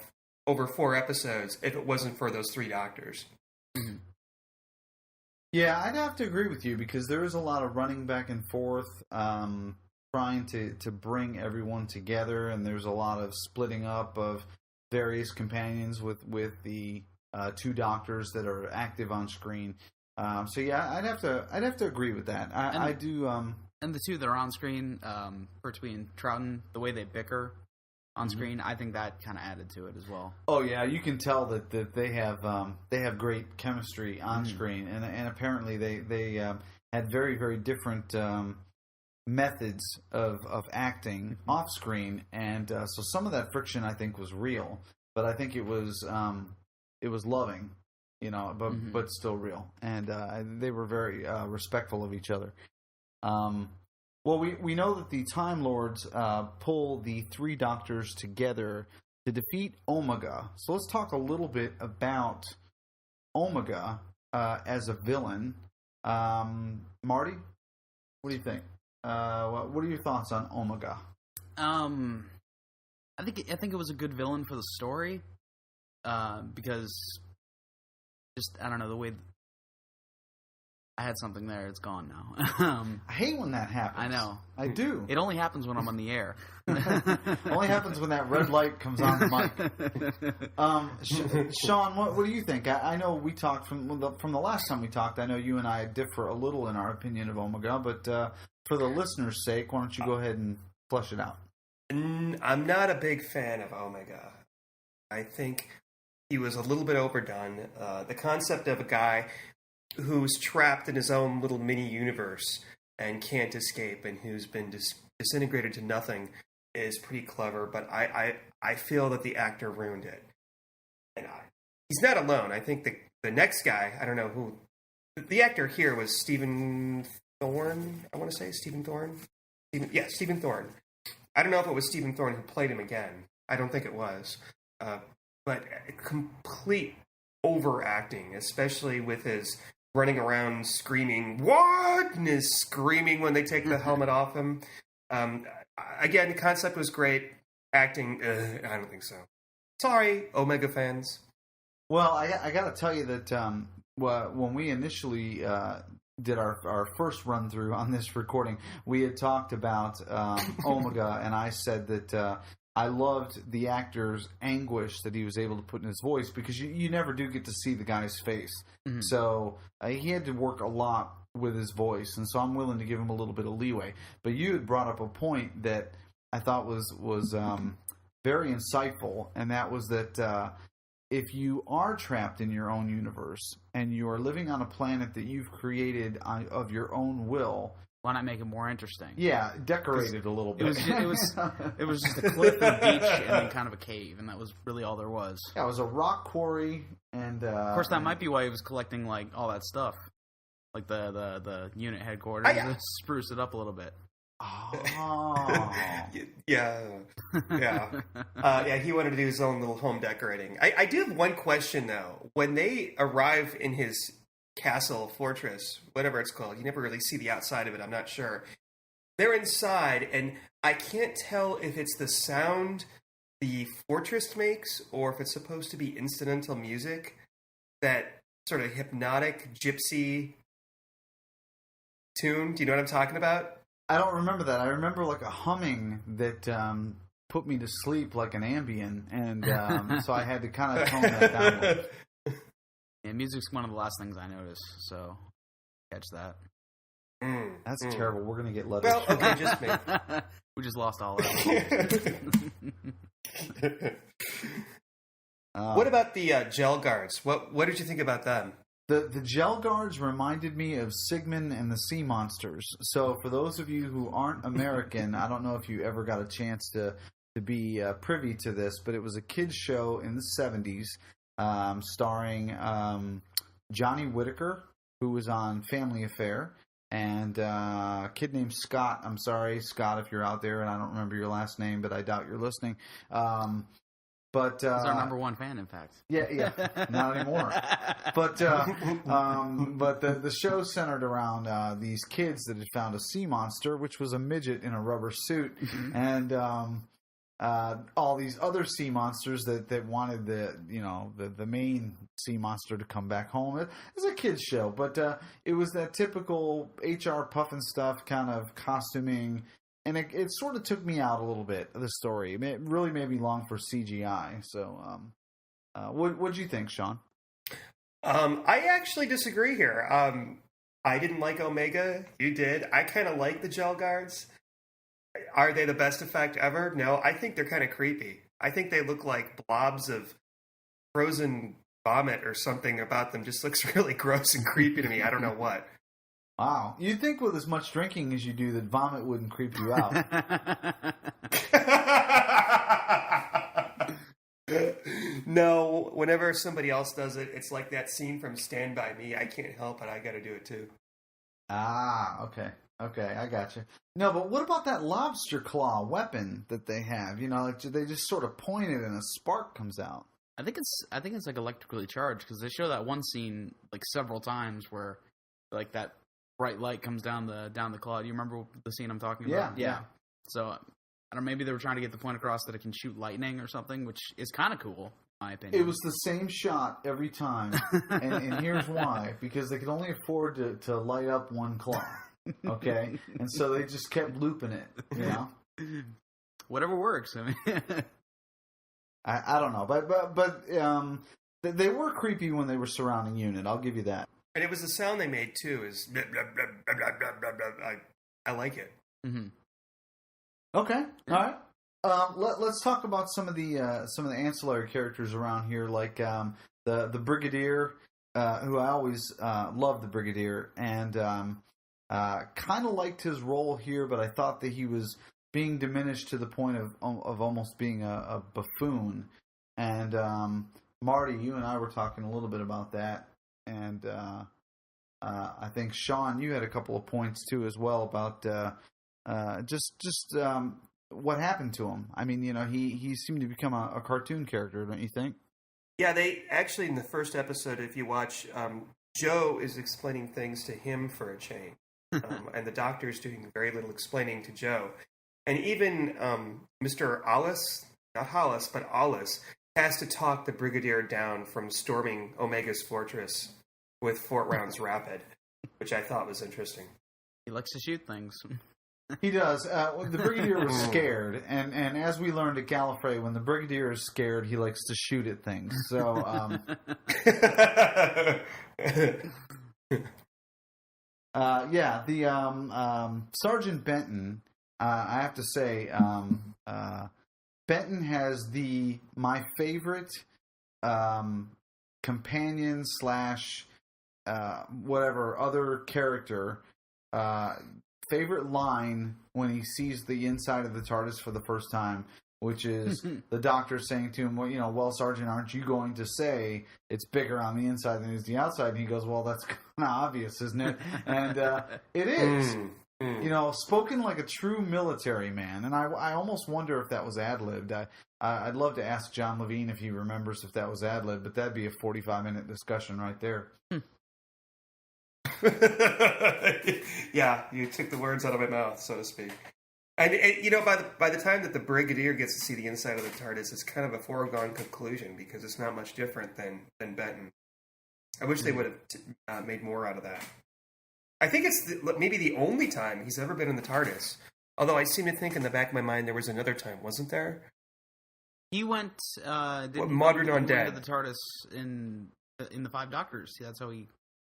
over 4 episodes if it wasn't for those 3 doctors. Mm-hmm. Yeah, I'd have to agree with you because there is a lot of running back and forth, trying to bring everyone together, and there's a lot of splitting up of various companions with the two doctors that are active on screen. So yeah, I'd have to agree with that. I do. And the two that are on screen, Pertwee and Troughton, the way they bicker on screen, I think that kind of added to it as well. Oh yeah, you can tell that they have great chemistry on screen, and apparently they had very, very different methods of acting off screen, and so some of that friction I think was real, but I think it was loving, but still real, and they were very respectful of each other. Well, we know that the Time Lords pull the three Doctors together to defeat Omega. So let's talk a little bit about Omega as a villain. Marty, what do you think? What are your thoughts on Omega? I think it was a good villain for the story, because just I don't know the way. I had something there. It's gone now. I hate when that happens. I know. I do. It only happens when I'm on the air. It only happens when that red light comes on the mic. Sean, what do you think? I know we talked from the last time we talked. I know you and I differ a little in our opinion of Omega, but for the listeners' sake, why don't you go ahead and flesh it out? I'm not a big fan of Omega. I think he was a little bit overdone. The concept of a guy who's trapped in his own little mini universe and can't escape, and who's been disintegrated to nothing, is pretty clever. But I feel that the actor ruined it, and he's not alone. I think the next guy, I don't know who, the actor here was Stephen Thorne. I want to say Stephen Thorne. Stephen Thorne. I don't know if it was Stephen Thorne who played him again. I don't think it was, but complete overacting, especially with his running around screaming, "What?" and his screaming when they take the helmet off him. Again, the concept was great. Acting, I don't think so. Sorry, Omega fans. Well, I got to tell you that when we initially did our first run through on this recording, we had talked about Omega, and I said that I loved the actor's anguish that he was able to put in his voice, because you never do get to see the guy's face. Mm-hmm. So he had to work a lot with his voice, and so I'm willing to give him a little bit of leeway. But you had brought up a point that I thought was very insightful, and that was that if you are trapped in your own universe and you are living on a planet that you've created of your own will, why not make it more interesting? Yeah, decorate it a little bit. It was just a cliff and a beach and then kind of a cave, and that was really all there was. Yeah, it was a rock quarry, and of course that might be why he was collecting like all that stuff, like the unit headquarters, to spruce it up a little bit. Oh, yeah. He wanted to do his own little home decorating. I do have one question though. When they arrive in his castle, fortress, whatever it's called, you never really see the outside of it. I'm not sure. They're inside, and I can't tell if it's the sound the fortress makes or if it's supposed to be incidental music, that sort of hypnotic gypsy tune. Do you know what I'm talking about? I don't remember that. I remember like a humming that put me to sleep like an Ambien, and so I had to kind of tone that down a little. Yeah, music's one of the last things I notice, so catch that. That's terrible. We're going to get letters. Well, okay, just me. We just lost all of it. What about the gel guards? What did you think about them? The gel guards reminded me of Sigmund and the Sea Monsters. So for those of you who aren't American, I don't know if you ever got a chance to be privy to this, but it was a kids show in the 70s. Starring Johnny Whitaker, who was on Family Affair, and a kid named Scott. I'm sorry, Scott, if you're out there, and I don't remember your last name, but I doubt you're listening. But he's our number one fan, in fact. Yeah, not anymore. But the show centered around these kids that had found a sea monster, which was a midget in a rubber suit, and all these other sea monsters that wanted the main sea monster to come back home. It was a kid's show, but it was that typical HR puffin stuff kind of costuming, and it sort of took me out a little bit of the story. It really made me long for CGI. So, what'd you think, Sean? I actually disagree here. I didn't like Omega. You did. I kind of like the gel guards. Are they the best effect ever? No, I think they're kind of creepy. I think they look like blobs of frozen vomit or something about them. Just looks really gross and creepy to me. I don't know what. Wow. You'd think with as much drinking as you do that vomit wouldn't creep you out. No, whenever somebody else does it, it's like that scene from Stand By Me. I can't help it. I got to do it too. Ah, okay. Okay, I got you. No, but what about that lobster claw weapon that they have? You know, they just sort of point it and a spark comes out. I think it's like electrically charged because they show that one scene like several times where like that bright light comes down the claw. Do you remember the scene I'm talking about? Yeah. So I don't know, maybe they were trying to get the point across that it can shoot lightning or something, which is kind of cool, in my opinion. It was the same shot every time, and here's why: because they could only afford to light up one claw. Okay, and so they just kept looping it. You know, whatever works. I mean, I don't know, but they were creepy when they were surrounding Unit. I'll give you that. And it was the sound they made too. Is blah, blah, blah, blah, blah, blah, blah. I like it. Mm-hmm. Okay, all right. Let's talk about some of the ancillary characters around here, like the Brigadier, who I always loved the Brigadier, and kind of liked his role here, but I thought that he was being diminished to the point of almost being a buffoon. And Marty, you and I were talking a little bit about that, and I think Sean, you had a couple of points too as well about just what happened to him. I mean, you know, he seemed to become a cartoon character, don't you think? Yeah, they actually in the first episode, if you watch, Joe is explaining things to him for a change. And the doctor's doing very little explaining to Joe. And even Mr. Alice, not Hollis, but Alice, has to talk the Brigadier down from storming Omega's fortress with 4 rounds rapid, which I thought was interesting. He likes to shoot things. He does. The Brigadier was scared, and as we learned at Gallifrey, when the Brigadier is scared, he likes to shoot at things. So, yeah, the Sergeant Benton, I have to say, Benton has my favorite companion / whatever other character favorite line when he sees the inside of the TARDIS for the first time, which is the Doctor saying to him, well, Sergeant, aren't you going to say it's bigger on the inside than it is the outside? And he goes, well, that's kind of obvious, isn't it? And it is. Spoken like a true military man. And I almost wonder if that was ad-libbed. I'd love to ask John Levine if he remembers if that was ad-libbed, but that'd be a 45-minute discussion right there. Yeah, you took the words out of my mouth, so to speak. And by the time that the Brigadier gets to see the inside of the TARDIS, it's kind of a foregone conclusion because it's not much different than Benton. I wish they would have made more out of that. I think it's maybe the only time he's ever been in the TARDIS. Although I seem to think in the back of my mind there was another time, wasn't there? He went. Modern Undead. Went to the TARDIS in the Five Doctors. See, that's how he.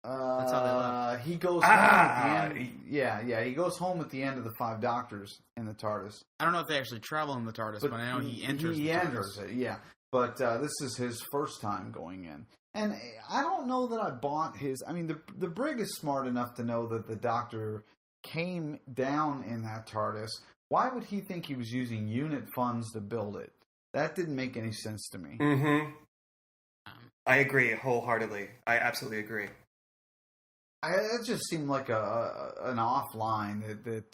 That's how they left. He goes home at the end. Yeah, he goes home at the end of the Five Doctors in the TARDIS. I don't know if they actually travel in the TARDIS, but I know he enters. He enters it, yeah. But this is his first time going in, and I don't know that I bought his. I mean, the Brig is smart enough to know that the Doctor came down in that TARDIS. Why would he think he was using unit funds to build it? That didn't make any sense to me. Mm-hmm. I agree wholeheartedly. I absolutely agree. It just seemed like an offline that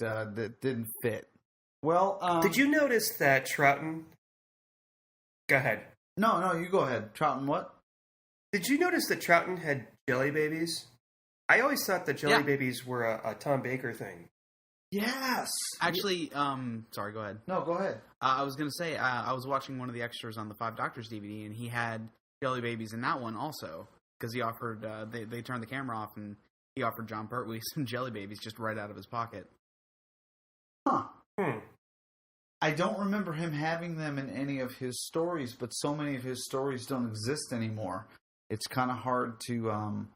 didn't fit. Well, did you notice that Troughton? Go ahead. No, you go ahead. Troughton, what? Did you notice that Troughton had jelly babies? I always thought that jelly babies were a Tom Baker thing. Yes. Actually, sorry, go ahead. No, go ahead. I was going to say, I was watching one of the extras on the Five Doctors DVD, and he had jelly babies in that one also, because he offered, they turned the camera off, and he offered John Pertwee some jelly babies just right out of his pocket. Huh. I don't remember him having them in any of his stories, but so many of his stories don't exist anymore. it's kind of hard to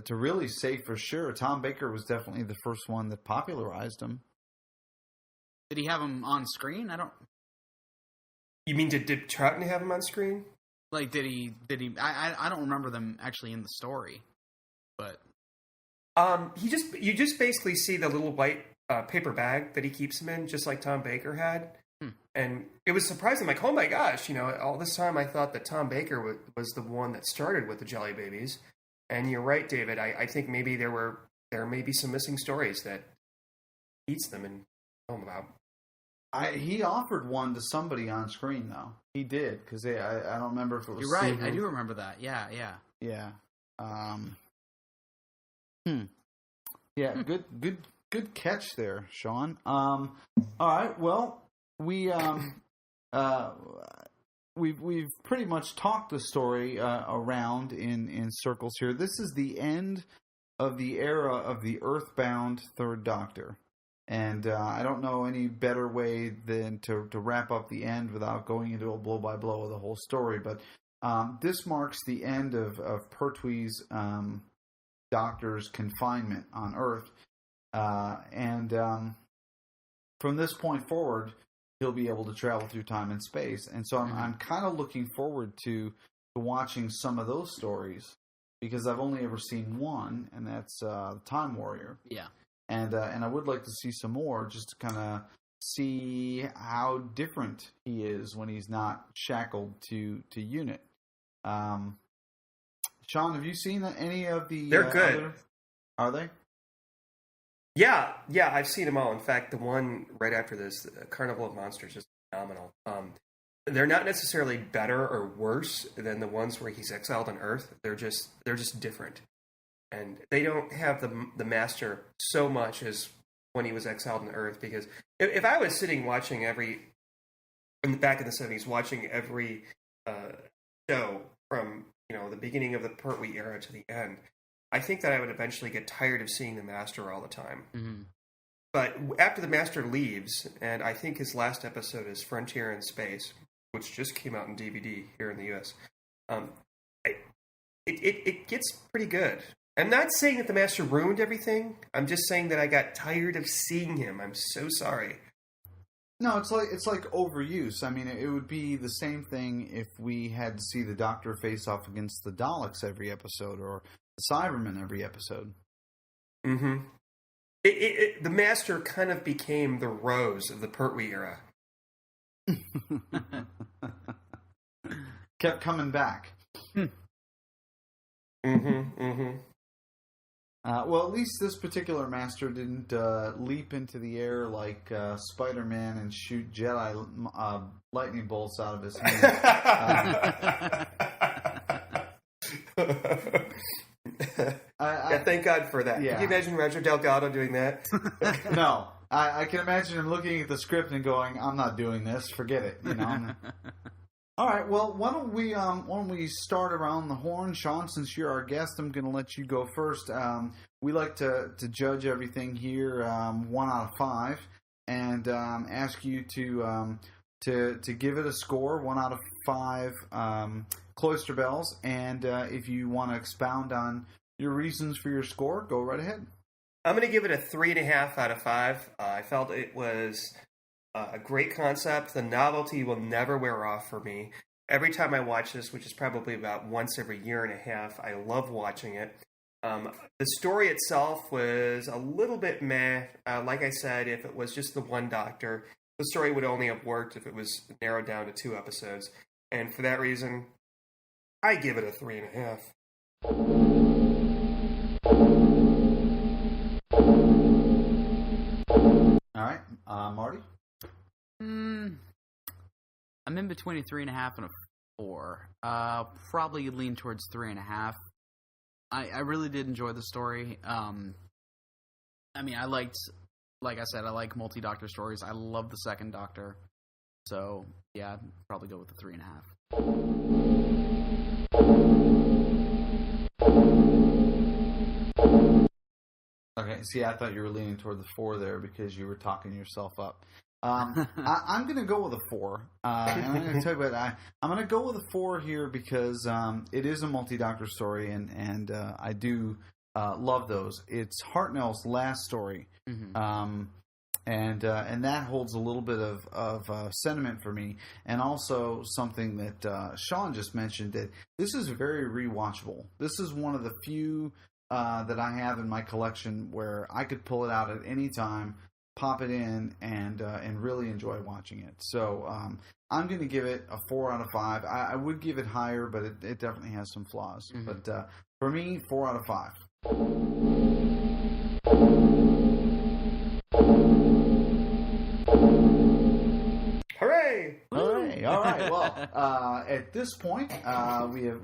really say for sure. Tom Baker was definitely the first one that popularized him. Did he have him on screen? You mean did Troughton have him on screen? Like, did he? I don't remember them actually in the story, but you just basically see the little white paper bag that he keeps him in, just like Tom Baker had. And it was surprising, like, oh my gosh, all this time I thought that Tom Baker was the one that started with the Jelly Babies. And you're right, David. I think maybe there may be some missing stories that eats them and tell them about. He offered one to somebody on screen, though. He did, because I don't remember if it was. You're right. Subaru. I do remember that. Yeah. Yeah. Yeah. Good catch there, Sean. All right. Well, we've pretty much talked the story around in circles here. This is the end of the era of the Earthbound Third Doctor. And I don't know any better way than to wrap up the end without going into a blow-by-blow of the whole story. But this marks the end of Pertwee's doctor's confinement on Earth. And from this point forward, he'll be able to travel through time and space. And so I'm kind of looking forward to watching some of those stories, because I've only ever seen one, and that's Time Warrior. Yeah. And I would like to see some more, just to kind of see how different he is when he's not shackled to unit. Sean, have you seen any of the? They're good. Are they? Yeah, I've seen them all. In fact, the one right after this, Carnival of Monsters, is phenomenal. They're not necessarily better or worse than the ones where he's exiled on Earth. They're just different. And they don't have the master so much as when he was exiled on Earth, because if I was sitting watching back in the 70s, watching every show from the beginning of the Pertwee era to the end, I think that I would eventually get tired of seeing the master all the time. Mm-hmm. But after the master leaves, and I think his last episode is Frontier in Space, which just came out in DVD here in the U.S., it gets pretty good. I'm not saying that the master ruined everything. I'm just saying that I got tired of seeing him. I'm so sorry. No, it's like overuse. I mean, it would be the same thing if we had to see the Doctor face off against the Daleks every episode, or the Cybermen every episode. Mm-hmm. The master kind of became the Rose of the Pertwee era. Kept coming back. Well, at least this particular master didn't leap into the air like Spider-Man and shoot Jedi lightning bolts out of his hand. Thank God for that. Yeah. Can you imagine Roger Delgado doing that? No. I can imagine him looking at the script and going, "I'm not doing this. Forget it." All right. Well, why don't we start around the horn, Sean? Since you're our guest, I'm going to let you go first. We like to judge everything here 1 out of 5, and ask you to give it a score 1 out of 5 cloister bells. And if you want to expound on your reasons for your score, go right ahead. I'm going to give it a 3.5 out of 5. I felt it was a great concept. The novelty will never wear off for me. Every time I watch this, which is probably about once every year and a half, I love watching it. The story itself was a little bit meh. Like I said, if it was just the one Doctor, the story would only have worked if it was narrowed down to 2 episodes. And for that reason, I give it a 3.5. All right. Marty? I'm in between a 3.5 and a 4. Probably lean towards 3.5. I really did enjoy the story. I mean, like I said, I like multi-Doctor stories. I love the second Doctor. So, yeah, I'd probably go with the 3.5. Okay, see, I thought you were leaning toward the 4 there because you were talking yourself up. I'm going to go with a 4. And I'm going to tell you what, I'm going to go with a 4 here because it is a multi-doctor story, and I do love those. It's Hartnell's last story. And that holds a little bit of sentiment for me, and also something that Sean just mentioned, that this is very rewatchable. This is one of the few that I have in my collection where I could pull it out at any time, pop it in, and really enjoy watching it. So I'm going to give it a 4 out of 5. I would give it higher, but it definitely has some flaws. But for me, 4 out of 5. Hooray! Hooray! All right. Well, at this point,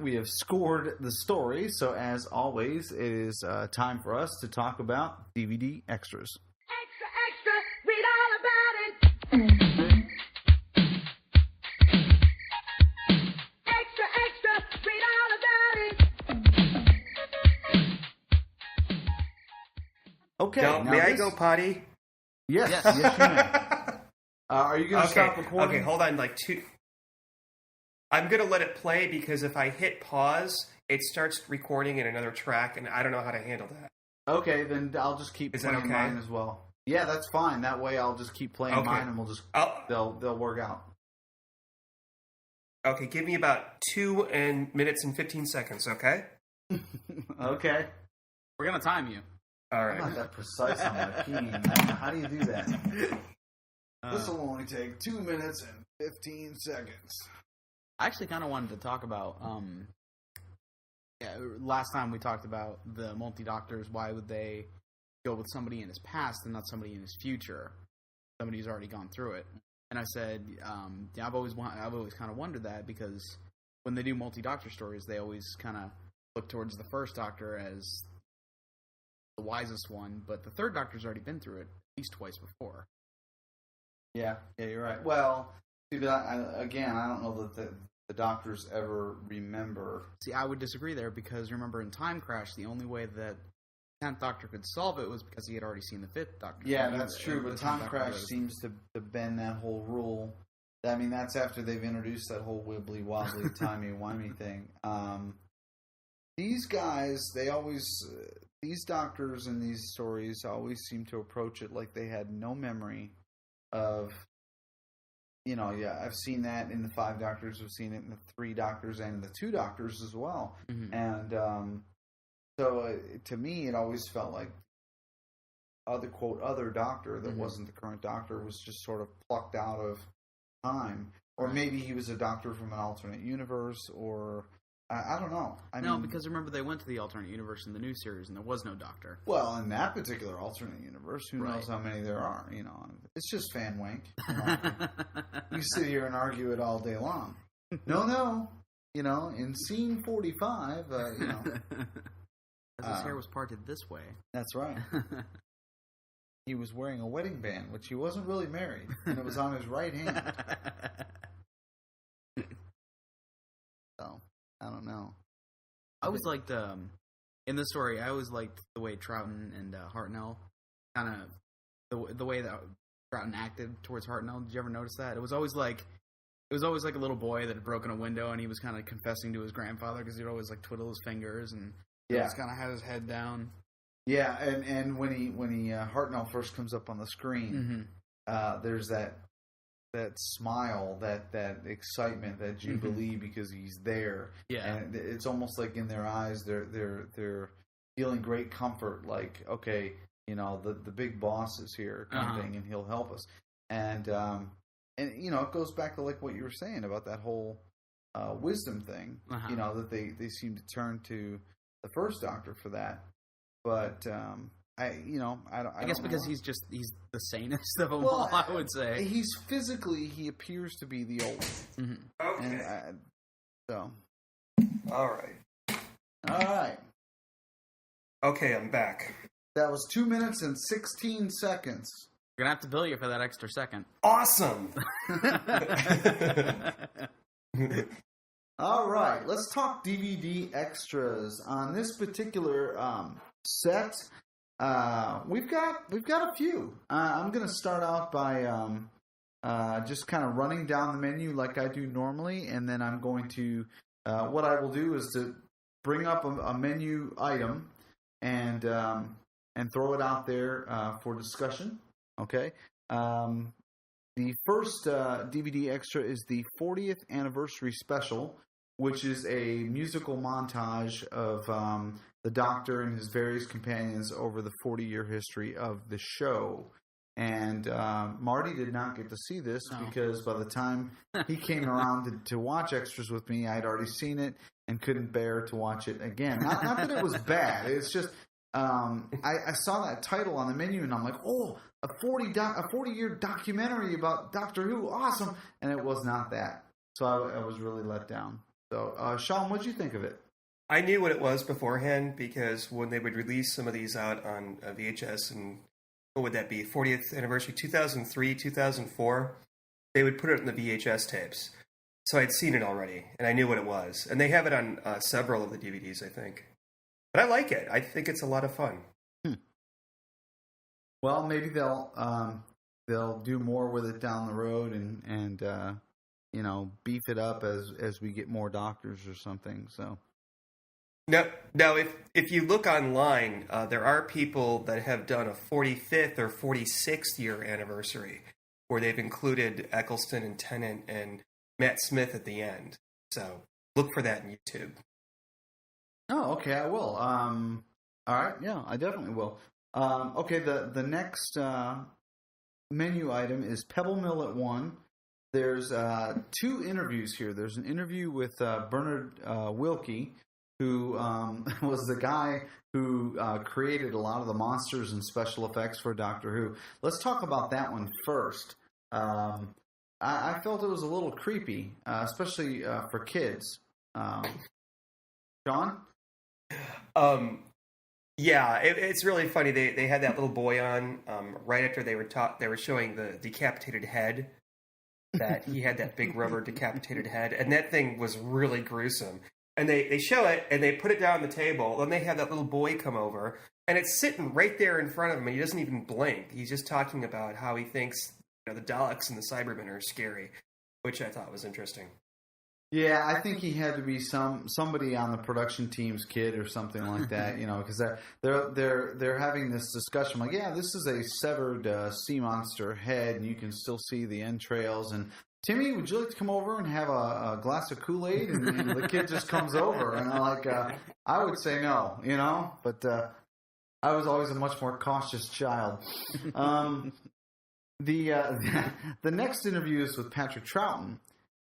we have scored the story. So as always, it is time for us to talk about DVD extras. Extra, extra, read all about it. Extra, extra, read all about it. Okay. Now, may I go potty? Yes, yes, you may. Are you going to stop recording? Okay, hold on. I'm going to let it play because if I hit pause, it starts recording in another track, and I don't know how to handle that. Okay, then I'll just keep playing mine as well. Yeah, that's fine. That way, I'll just keep playing mine, and we'll just they'll work out. Okay, give me about 2 minutes and 15 seconds. Okay. Okay. We're gonna time you. All right. I'm not that precise on my keying. How do you do that? This will only take 2 minutes and 15 seconds. I actually kind of wanted to talk about, last time we talked about the multi-doctors, why would they go with somebody in his past and not somebody in his future? Somebody who's already gone through it. And I said, I've always kind of wondered that, because when they do multi-doctor stories, they always kind of look towards the first doctor as the wisest one, but the third doctor's already been through it at least twice before. Yeah, you're right. Well, see, but I don't know that the doctors ever remember. See, I would disagree there, because remember in Time Crash, the only way that the 10th Doctor could solve it was because he had already seen the 5th Doctor. Yeah, that's true, but Time Crash seems to bend that whole rule. I mean, that's after they've introduced that whole wibbly-wobbly, timey-wimey thing. These guys, these doctors in these stories always seem to approach it like they had no memory of, I've seen that in the 5 Doctors, I've seen it in the 3 Doctors, and in the 2 Doctors as well. And so to me, it always felt like other doctor that wasn't the current doctor was just sort of plucked out of time. Or maybe he was a doctor from an alternate universe, or I don't know. I mean, because remember, they went to the alternate universe in the new series, and there was no doctor. Well, in that particular alternate universe, who knows how many there are? It's just fan wank. You sit here and argue it all day long. No. In scene 45, his hair was parted this way. That's right. He was wearing a wedding band, which he wasn't really married, and it was on his right hand. So, I don't know. I always liked, in this story, I always liked the way Troughton and Hartnell, kind of, the way that Troughton acted towards Hartnell. Did you ever notice that? It was always like a little boy that had broken a window, and he was kind of confessing to his grandfather, because he'd always twiddle his fingers, and he just kind of had his head down. Yeah, and when he Hartnell first comes up on the screen, there's that smile, that excitement, that jubilee, because he's there. Yeah, and it's almost like in their eyes, they're feeling great comfort. Like, okay, the big boss is here, kind of thing, and he'll help us. And it goes back to what you were saying about that whole wisdom thing. That they seem to turn to the first Doctor for that. But I guess because he's the sanest of them all, I would say. He appears to be the oldest. Okay. And, all right. Okay, I'm back. That was 2 minutes and 16 seconds. We're gonna have to bill you for that extra second. Awesome. All right, let's talk DVD extras. On this particular set, we've got a few. I'm going to start out by just kind of running down the menu like I do normally, and then I'm going to, what I will do is to bring up a menu item and throw it out there for discussion. Okay. The first DVD extra is the 40th anniversary special, which is a musical montage of the Doctor and his various companions over the 40-year history of the show. And Marty did not get to see this because by the time he came around to watch extras with me, I'd already seen it and couldn't bear to watch it again. Not that it was bad. It's just I saw that title on the menu and I'm like, oh, a 40-year documentary about Doctor Who, awesome! And it was not that. So I was really let down. So, Sean, what did you think of it? I knew what it was beforehand because when they would release some of these out on VHS and what would that be, 40th anniversary, 2003, 2004, they would put it in the VHS tapes. So I'd seen it already, and I knew what it was. And they have it on several of the DVDs, I think. But I like it. I think it's a lot of fun. Well, maybe they'll do more with it down the road and beef it up as we get more doctors or something. So now if you look online, there are people that have done a 45th or 46th year anniversary where they've included Eccleston and Tennant and Matt Smith at the end. So look for that on YouTube. Oh, okay, I will. All right, yeah, I definitely will. Okay, the next menu item is Pebble Mill at 1. There's 2 interviews here. There's an interview with Bernard Wilkie, who was the guy who created a lot of the monsters and special effects for Doctor Who. Let's talk about that one first. I felt it was a little creepy, especially for kids. John? Yeah, it's really funny. They had that little boy on right after they were showing the decapitated head. That he had that big rubber decapitated head, and that thing was really gruesome. And they show it, and they put it down on the table, and they have that little boy come over, and it's sitting right there in front of him, and he doesn't even blink. He's just talking about how he thinks the Daleks and the Cybermen are scary, which I thought was interesting. Yeah, I think he had to be somebody on the production team's kid or something like that, because they're having this discussion like, yeah, this is a severed sea monster head, and you can still see the entrails. And Timmy, would you like to come over and have a glass of Kool-Aid? And the kid just comes over, and I would say no, but I was always a much more cautious child. The next interview is with Patrick Troughton.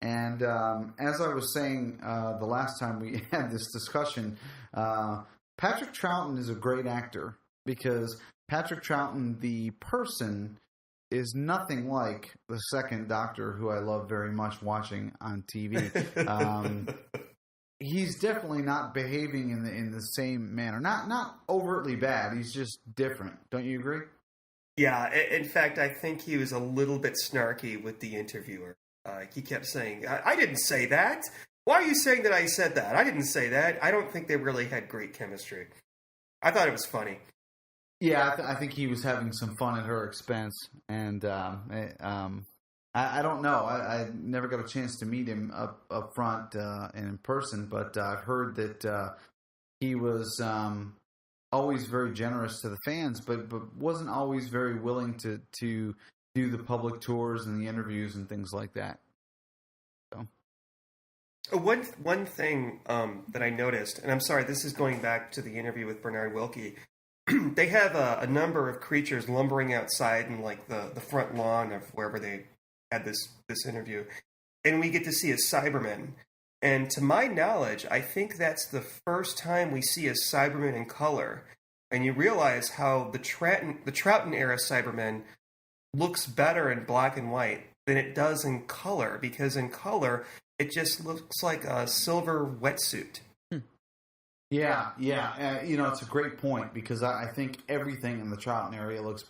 And as I was saying the last time we had this discussion, Patrick Troughton is a great actor because Patrick Troughton, the person, is nothing like the second Doctor, who I love very much watching on TV. He's definitely not behaving in the same manner. Not overtly bad. He's just different. Don't you agree? Yeah. In fact, I think he was a little bit snarky with the interviewer. He kept saying, I didn't say that. Why are you saying that I said that? I didn't say that. I don't think they really had great chemistry. I thought it was funny. Yeah, I think he was having some fun at her expense. And I don't know. I never got a chance to meet him up front and in person, but I've heard that he was always very generous to the fans, but wasn't always very willing to do the public tours and the interviews and things like that. So, one thing that I noticed, and I'm sorry, this is going back to the interview with Bernard Wilkie. They have a number of creatures lumbering outside in the front lawn of wherever they had this interview, and we get to see a Cyberman. And to my knowledge, I think that's the first time we see a Cyberman in color. And you realize how the Troughton era Cyberman looks better in black and white than it does in color, because in color it just looks like a silver wetsuit. Yeah. It's a great point, because I think everything in the Troughton era looks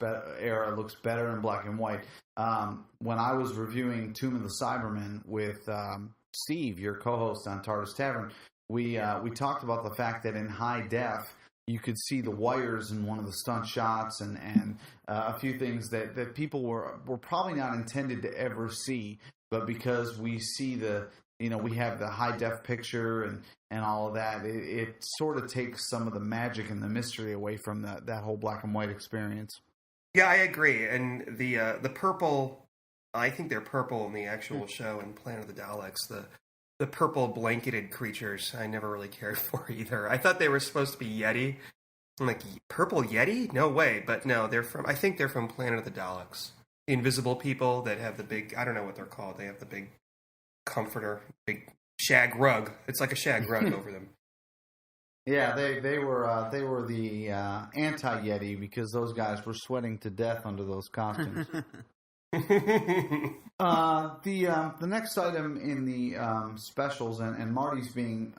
better in black and white. When I was reviewing Tomb of the Cybermen with Steve, your co-host on TARDIS Tavern, we talked about the fact that in high def you could see the wires in one of the stunt shots and a few things that people were probably not intended to ever see, but because we see we have the high def picture and all of that, it sort of takes some of the magic and the mystery away from that whole black and white experience. Yeah, I agree. And the purple, I think they're purple in the actual show in Planet of the Daleks. The purple blanketed creatures I never really cared for either. I thought they were supposed to be Yeti. I'm like, purple Yeti? No way. But no, I think they're from Planet of the Daleks. The invisible people that have the big, I don't know what they're called. They have the big comforter, big shag rug. It's like a shag rug over them. Yeah, they were the anti-Yeti because those guys were sweating to death under those costumes. The next item in the specials, and Marty's being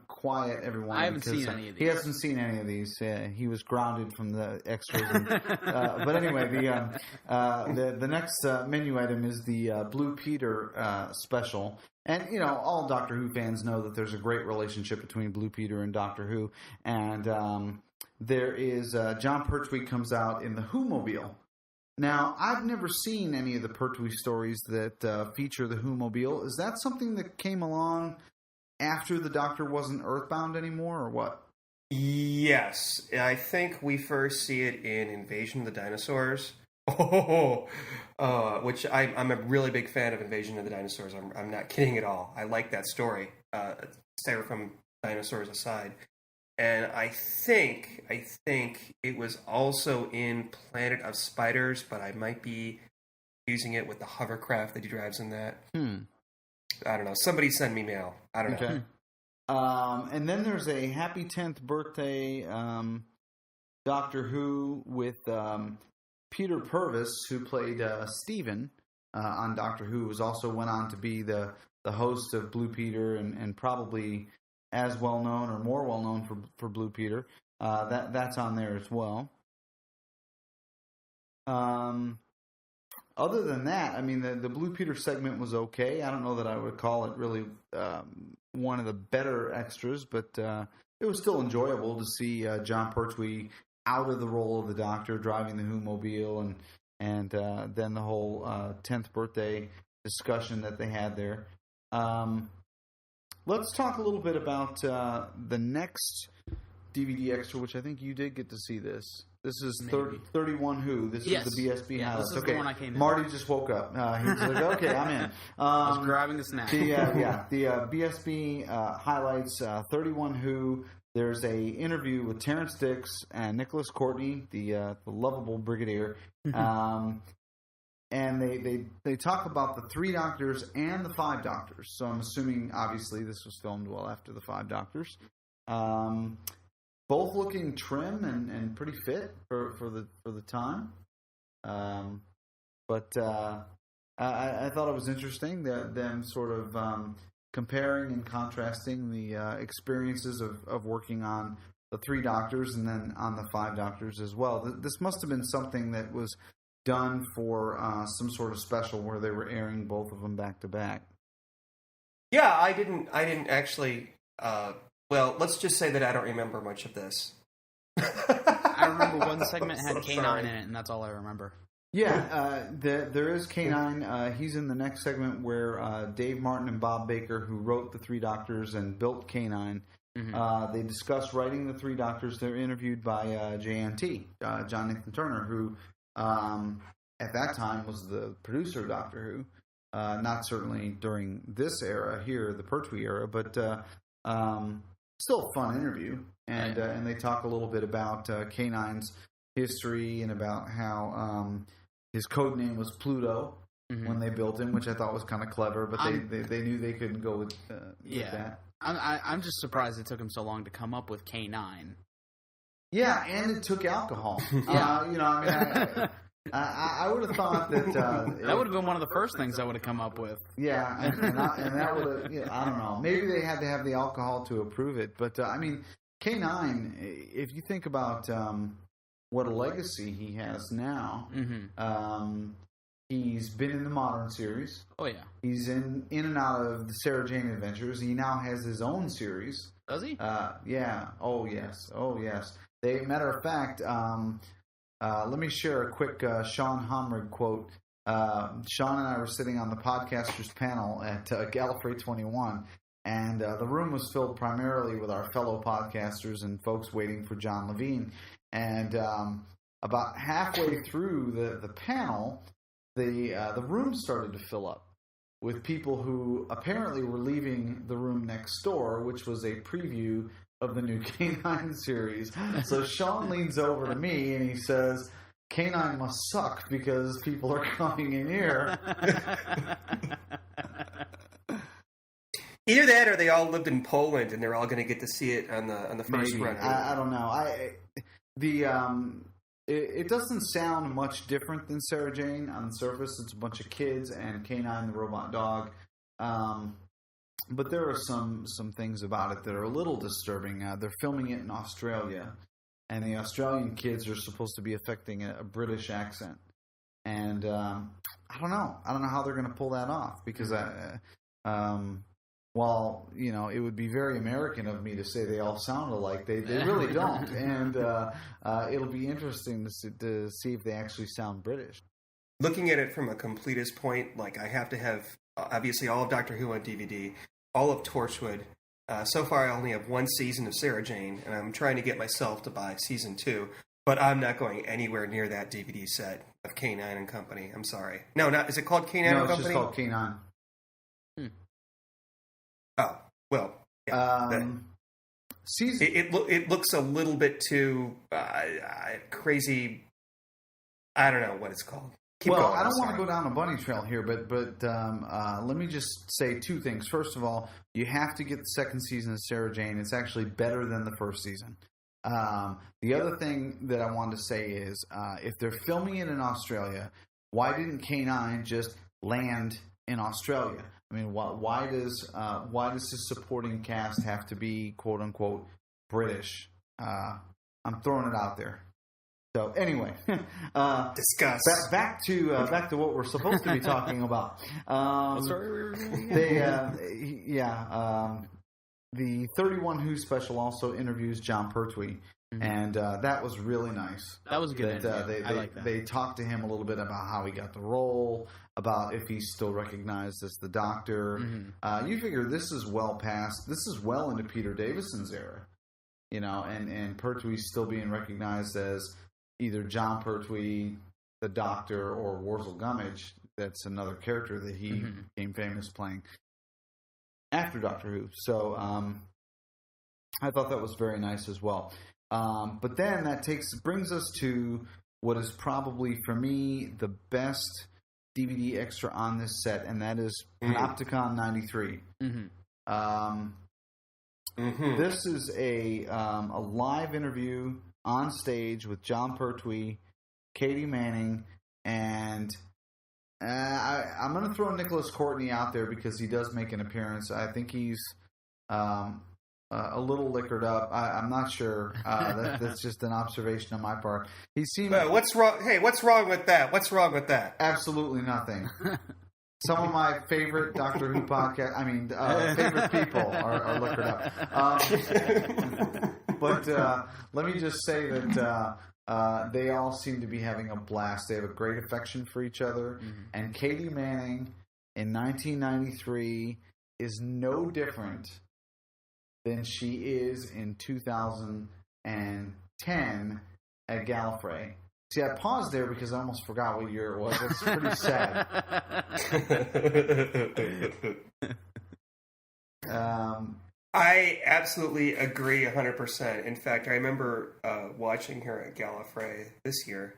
quiet, everyone. I haven't seen any of these. He hasn't seen any of these. He was grounded from the extras. But anyway, the next menu item is the Blue Peter special. And, all Doctor Who fans know that there's a great relationship between Blue Peter and Doctor Who. And there is John Pertwee comes out in the Who-mobile. Now, I've never seen any of the Pertwee stories that feature the Who-mobile. Is that something that came along after the Doctor wasn't Earthbound anymore, or what? Yes. I think we first see it in Invasion of the Dinosaurs. Which I'm a really big fan of Invasion of the Dinosaurs. I'm not kidding at all. I like that story. Styrofoam dinosaurs aside. And I think it was also in Planet of Spiders, but I might be using it with the hovercraft that he drives in that. I don't know. Somebody send me mail. I don't know. And then there's a happy 10th birthday Doctor Who with Peter Purvis, who played Stephen on Doctor Who, was also went on to be the host of Blue Peter and probably as well known or more well known for Blue Peter. That's on there as well. Other than that, I mean, the Blue Peter segment was okay. I don't know that I would call it really one of the better extras, but it was still enjoyable to see John Pertwee out of the role of the Doctor, driving the Who-mobile, and then the whole 10th birthday discussion that they had there. Let's talk a little bit about the next DVD extra, which I think you did get to see this. This is 31 Who. This is the BSB highlights. This is the one I came in. Marty just woke up. He was like, okay, I'm in. I was grabbing a snack. The BSB highlights 31 Who. There's a interview with Terrence Dix and Nicholas Courtney, the lovable Brigadier. And they talk about the 3 Doctors and the 5 Doctors. So I'm assuming, obviously, this was filmed well after the 5 Doctors. Both looking trim and pretty fit for the time. But I thought it was interesting that them sort of comparing and contrasting the experiences of working on the 3 Doctors and then on the 5 Doctors as well. This must have been something that was done for some sort of special where they were airing both of them back to back. Yeah, I didn't actually. Well, let's just say that I don't remember much of this. I remember one segment had K9 in it, and that's all I remember. Yeah, there is K9. He's in the next segment where Dave Martin and Bob Baker, who wrote the 3 Doctors and built K9, they discuss writing the 3 Doctors. They're interviewed by JNT, John Nathan Turner, who at that time was the producer of Doctor Who. Not certainly during this era here, the Pertwee era, but still a fun interview. And they talk a little bit about K9's history and about how his code name was Pluto when they built him, which I thought was kind of clever, but they knew they couldn't go with that. I'm just surprised it took him so long to come up with K9. Yeah, and it took alcohol. I would have thought that that would have been one of the first things I would have come up with. Yeah, and that would have. I don't know. Maybe they had to have the alcohol to approve it, but I mean, K9. If you think about what a legacy he has now, he's been in the modern series. Oh yeah, he's in and out of the Sarah Jane Adventures. He now has his own series. Does he? Yeah. Oh yes. Matter of fact, let me share a quick Sean Homrig quote. Sean and I were sitting on the podcasters panel at Gallifrey 21, and the room was filled primarily with our fellow podcasters and folks waiting for John Levine. And about halfway through the panel, the room started to fill up with people who apparently were leaving the room next door, which was a preview of the new K9 series. So Sean leans over to me and he says, K9 must suck because people are coming in here. Either that or they all lived in Poland and they're all going to get to see it on the first run. I don't know. It doesn't sound much different than Sarah Jane on the surface. It's a bunch of kids and K9 the robot dog. But there are some things about it that are a little disturbing. They're filming it in Australia, and the Australian kids are supposed to be affecting a British accent. And I don't know. I don't know how they're going to pull that off because while, it would be very American of me to say they all sound alike, they really don't. And it'll be interesting to see if they actually sound British. Looking at it from a completist point, like I have to have, obviously, all of Doctor Who on DVD, all of Torchwood. So far, I only have one season of Sarah Jane, and I'm trying to get myself to buy season 2. But I'm not going anywhere near that DVD set of K9 and Company. I'm sorry. No, is it called K9 and Company? No, it's just called K9. Oh, well, yeah. It looks a little bit too crazy. I don't know what it's called. Keep going, I don't want to go down a bunny trail here, but let me just say two things. First of all, you have to get the second season of Sarah Jane. It's actually better than the first season. The other thing that I wanted to say is, if they're filming it in Australia, why didn't K9 just land in Australia? I mean, why does this supporting cast have to be quote unquote British? I'm throwing it out there. So anyway, discuss. Back to what we're supposed to be talking about. The 31 Who special also interviews John Pertwee, and that was really nice. That was a good interview. I like that. They talked to him a little bit about how he got the role, about if he's still recognized as the Doctor. You figure this is well into Peter Davison's era, and Pertwee's still being recognized as either John Pertwee, the Doctor, or Wurzel Gummidge. That's another character that he became famous playing after Doctor Who. So I thought that was very nice as well. But then that brings us to what is probably, for me, the best DVD extra on this set, and that is Panopticon 93. This is a live interview on stage with John Pertwee, Katie Manning, and I'm going to throw Nicholas Courtney out there because he does make an appearance. I think he's a little liquored up. I'm not sure. That's just an observation on my part. He seemed. What's wrong? Hey, what's wrong with that? What's wrong with that? Absolutely nothing. Some of my favorite Doctor Who favorite people are liquored up. But let me just say that they all seem to be having a blast. They have a great affection for each other. And Katie Manning in 1993 is no different than she is in 2010 at Gallifrey. See, I paused there because I almost forgot what year it was. It's pretty sad. I absolutely agree 100%. In fact, I remember watching her at Gallifrey this year,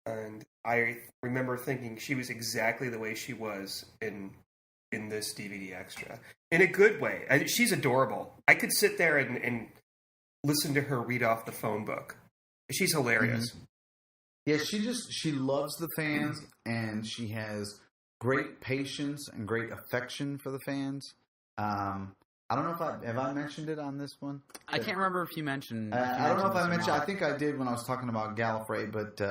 and I remember thinking she was exactly the way she was in this DVD extra. In a good way. She's adorable. I could sit there and listen to her read off the phone book. She's hilarious. Yeah, she loves the fans, and she has great patience and great affection for the fans. I don't know if I mentioned it on this one. I can't remember if you mentioned. I don't know if I mentioned. I think I did when I was talking about Gallifrey, but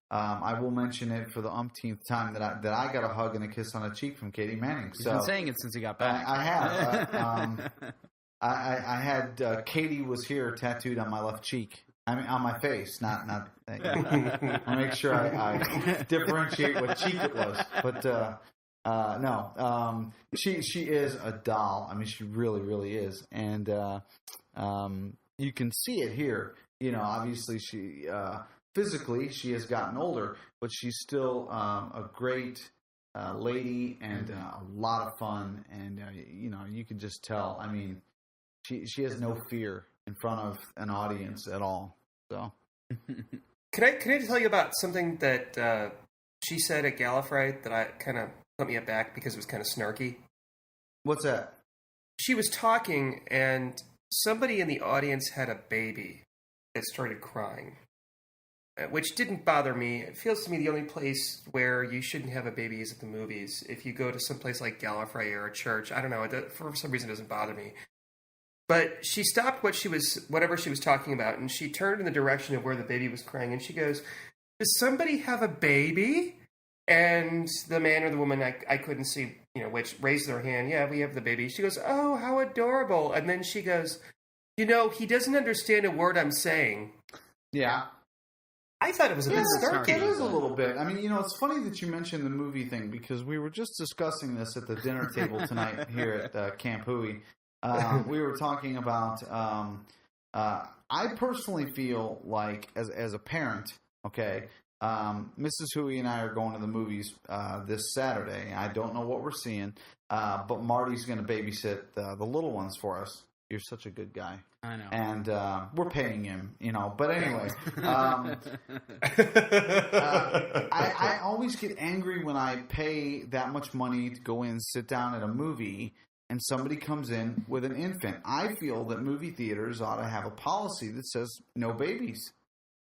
I will mention it for the umpteenth time that I got a hug and a kiss on the cheek from Katie Manning. You've been saying it since he got back. I have. I had Katie Was Here tattooed on my left cheek. I mean, on my face, not. I make sure I differentiate what cheek it was. But no, she is a doll. I mean, she really, really is, and you can see it here. You know, obviously she physically she has gotten older, but she's still a great lady and a lot of fun. And you know, you can just tell. I mean, she has no fear in front of an audience at all. So, can I tell you about something that she said at Gallifrey that I kind of put me aback because it was kind of snarky? What's that? She was talking, and somebody in the audience had a baby that started crying, which didn't bother me. It feels to me the only place where you shouldn't have a baby is at the movies. If you go to some place like Gallifrey or a church, I don't know, for some reason it doesn't bother me. But she stopped whatever she was talking about, and she turned in the direction of where the baby was crying, and she goes, "Does somebody have a baby?" And the man or the woman, I couldn't see, you know, which raised their hand. "Yeah, we have the baby." She goes, "Oh, how adorable." And then she goes, "You know, he doesn't understand a word I'm saying." Yeah. I thought it was a bit snarky. It is a little bit. I mean, you know, it's funny that you mentioned the movie thing because we were just discussing this at the dinner table tonight here at Camp Hui. We were talking about. I personally feel like, as a parent, okay, Mrs. Hui and I are going to the movies this Saturday. I don't know what we're seeing, but Marty's going to babysit the little ones for us. You're such a good guy. I know. And we're paying him, you know. But anyway, I always get angry when I pay that much money to go in and sit down at a movie and somebody comes in with an infant. I feel that movie theaters ought to have a policy that says no babies.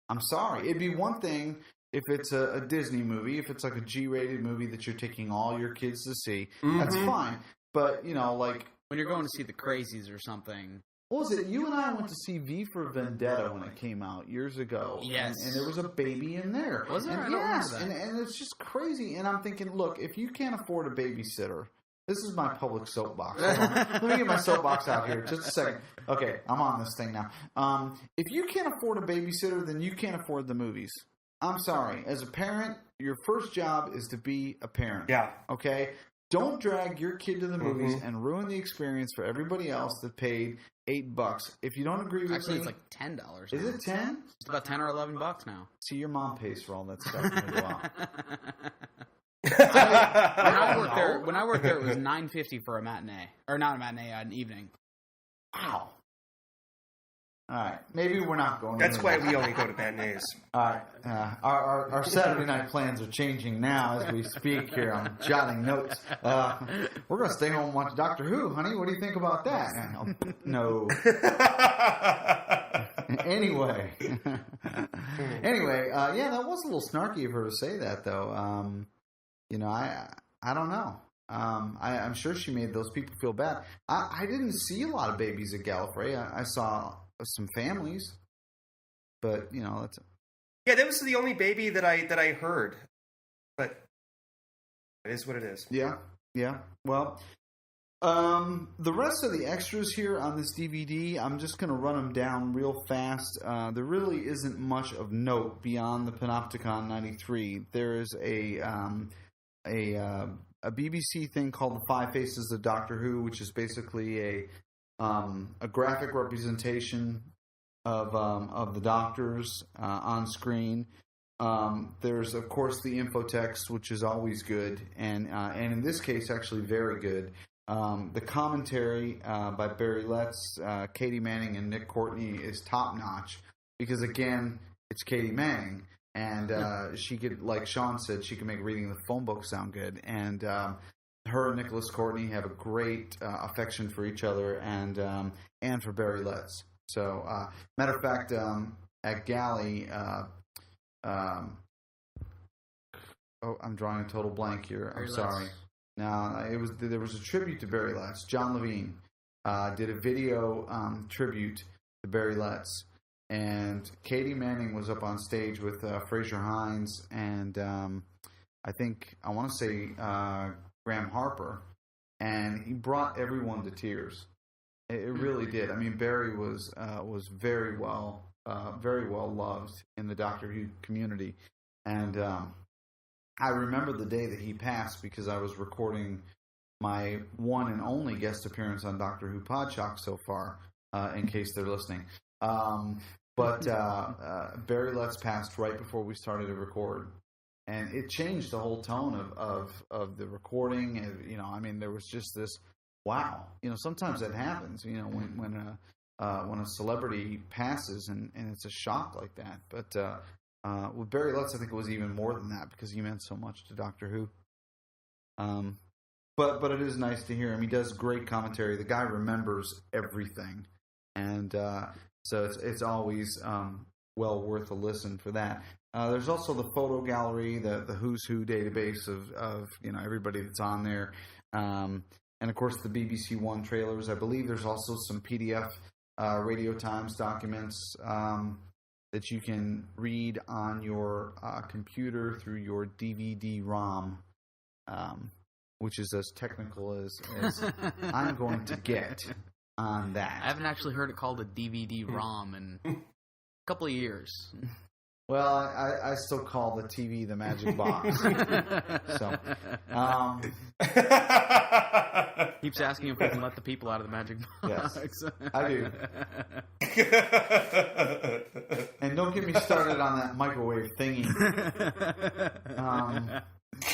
I'm sorry. It'd be one thing if it's a Disney movie, if it's like a G-rated movie that you're taking all your kids to see. That's fine. But, you know, like... when you're going to see The Crazies or something. What was it? You and I went to see V for Vendetta when it came out years ago. Yes. And there was a baby in there. Was there? And I don't yes. remember that. And it's just crazy. And I'm thinking, look, if you can't afford a babysitter... This is my public soapbox. Let me get my soapbox out here just a second. Okay, I'm on this thing now. If you can't afford a babysitter, then you can't afford the movies. I'm sorry. As a parent, your first job is to be a parent. Yeah. Okay? Don't drag your kid to the movies and ruin the experience for everybody else that paid $8. If you don't agree with Actually, me... it's like $10. Is it 10? It's about 10 or $11 now. See, your mom pays for all that stuff when we go out. When I worked there, it was $9.50 for a matinee, or not a matinee, an evening. Wow. All right, maybe we're not going. That's why we only go to matinees. All right, our Saturday night plans are changing now as we speak. Here, I'm jotting notes. We're going to stay home and watch Doctor Who, honey. What do you think about that? No. Anyway, yeah, that was a little snarky of her to say that, though. You know, I don't know. I'm sure she made those people feel bad. I didn't see a lot of babies at Gallifrey. I saw some families, but you know, that's yeah. That was the only baby that I heard, but it is what it is. Yeah. Well, the rest of the extras here on this DVD, I'm just going to run them down real fast. There really isn't much of note beyond the Panopticon 93. There is a BBC thing called The Five Faces of Doctor Who, which is basically a graphic representation of the Doctors on screen. There's of course the infotext, which is always good, and in this case actually very good. The commentary by Barry Letts, Katie Manning, and Nick Courtney is top notch because again, it's Katie Manning. And she could, like Sean said, she could make reading the phone book sound good. And her and Nicholas Courtney have a great affection for each other and for Barry Letts. So, matter of fact, at Galley, I'm drawing a total blank here. I'm sorry. No, there was a tribute to Barry Letts. John Levine did a video tribute to Barry Letts. And Katie Manning was up on stage with Fraser Hines and I want to say Graham Harper, and he brought everyone to tears. It really did. I mean, Barry was very well loved in the Doctor Who community, and I remember the day that he passed because I was recording my one and only guest appearance on Doctor Who Podshock so far, in case they're listening. But Barry Letts passed right before we started to record, and it changed the whole tone of the recording. And, I mean, there was just this wow. Sometimes that happens. When a celebrity passes, and it's a shock like that. But with Barry Letts, I think it was even more than that because he meant so much to Doctor Who. But it is nice to hear him. He does great commentary. The guy remembers everything, and so it's always well worth a listen for that. There's also the photo gallery, the Who's Who database of everybody that's on there, and of course the BBC One trailers. I believe there's also some PDF Radio Times documents that you can read on your computer through your DVD-ROM. Which is as technical as I'm going to get on that. I haven't actually heard it called a DVD-ROM in a couple of years. Well, I still call the TV the magic box. So, keeps asking if we can let the people out of the magic box. Yes, I do. And don't get me started on that microwave thingy.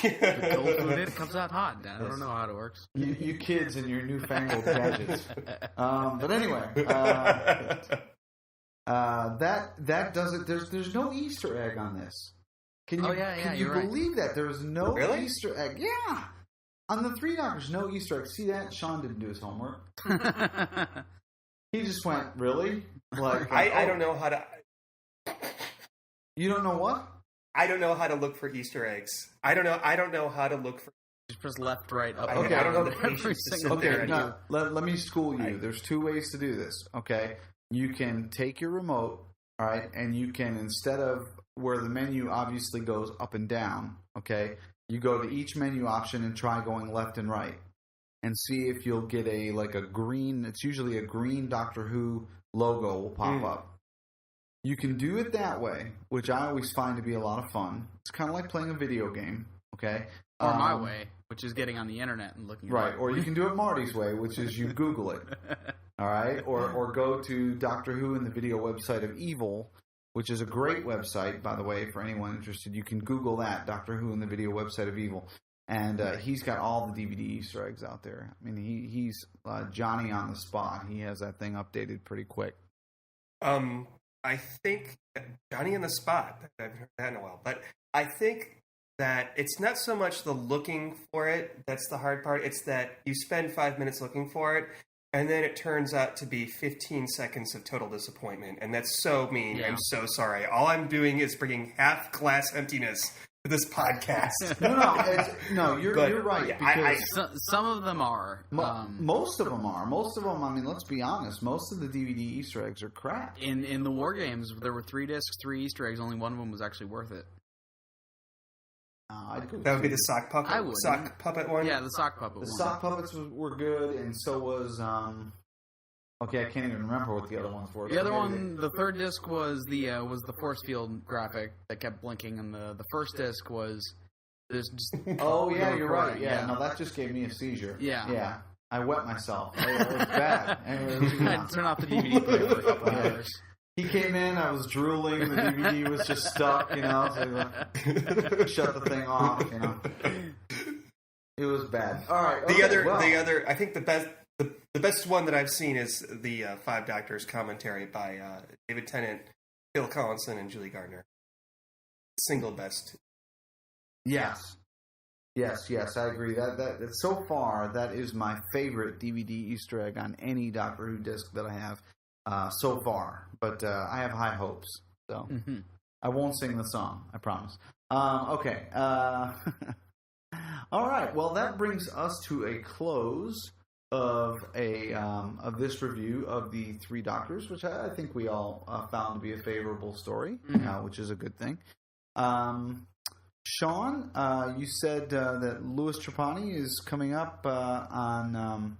The cold food it comes out hot. I don't know how it works. You kids and your newfangled gadgets. But anyway, that does it. There's no Easter egg on this. Can you believe that there's no Easter egg? Yeah, on the Three Doctors, no Easter egg. See that? Sean didn't do his homework. He just went, really? Like I don't know how to. You don't know what? I don't know how to look for Easter eggs. I don't know how to look for. Just press left, right, up. Okay, I don't know the patience to sit there. No, let me school you. There's two ways to do this. Okay, you can take your remote, all right, and you can, instead of where the menu obviously goes up and down, okay, you go to each menu option and try going left and right, and see if you'll get a green. It's usually a green Doctor Who logo will pop up. You can do it that way, which I always find to be a lot of fun. It's kind of like playing a video game, okay? Or my way, which is getting on the internet and looking. Right, or you can do it Marty's way, which is you Google it, all right? Or go to Doctor Who and the video website of Evil, which is a great website, by the way, for anyone interested. You can Google that, Doctor Who and the video website of Evil. And he's got all the DVD Easter eggs out there. I mean, he's Johnny on the spot. He has that thing updated pretty quick. I think Johnny on the spot. I haven't heard that in a while, but I think that it's not so much the looking for it that's the hard part. It's that you spend 5 minutes looking for it, and then it turns out to be 15 seconds of total disappointment, and that's so mean. Yeah. I'm so sorry. All I'm doing is bringing half glass emptiness to this podcast. You're right. Yeah, some of them are. Most of them are. Most of them, I mean, let's be honest, most of the DVD Easter eggs are crap. In the War Games, there were 3 discs, 3 Easter eggs. Only one of them was actually worth it. That would be the sock puppet. Sock puppet one. Yeah, the sock puppet. The sock puppets were good, and so was. Okay, I can't even remember what the other ones were. The other one, the third disc was the force field graphic that kept blinking, and the first disc was this. Oh yeah, you're right. Yeah, no, that just gave me a seizure. Yeah. I wet myself. It was bad. I had to turn off the DVD player for a couple hours. He came in, I was drooling, the DVD was just stuck, so shut the thing off, It was bad. All right. Okay, the other, I think the best one that I've seen is the Five Doctors commentary by David Tennant, Phil Collinson, and Julie Gardner. Single best. Yes, I agree. That so far, that is my favorite DVD Easter egg on any Doctor Who disc that I have so far. But I have high hopes, so I won't sing the song, I promise. Okay. All right. Well, that brings us to a close of this review of the Three Doctors, which I think we all found to be a favorable story, which is a good thing. Sean, you said that Louis Trapani is coming up on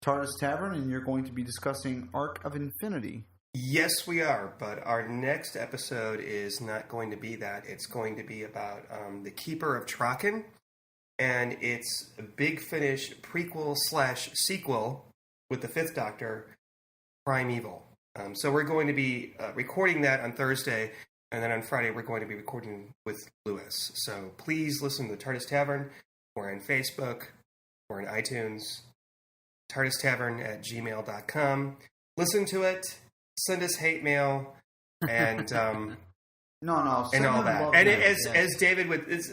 TARDIS Tavern, and you're going to be discussing Arc of Infinity. Yes, we are, but our next episode is not going to be that. It's going to be about the Keeper of Traken, and it's a Big Finish prequel/sequel with the Fifth Doctor, Primeval. So we're going to be recording that on Thursday, and then on Friday we're going to be recording with Lewis. So please listen to the TARDIS Tavern. We're on Facebook. We're on iTunes. TARDISTavern@gmail.com. Listen to it. Send us hate mail. And No. and all that. And as David would, as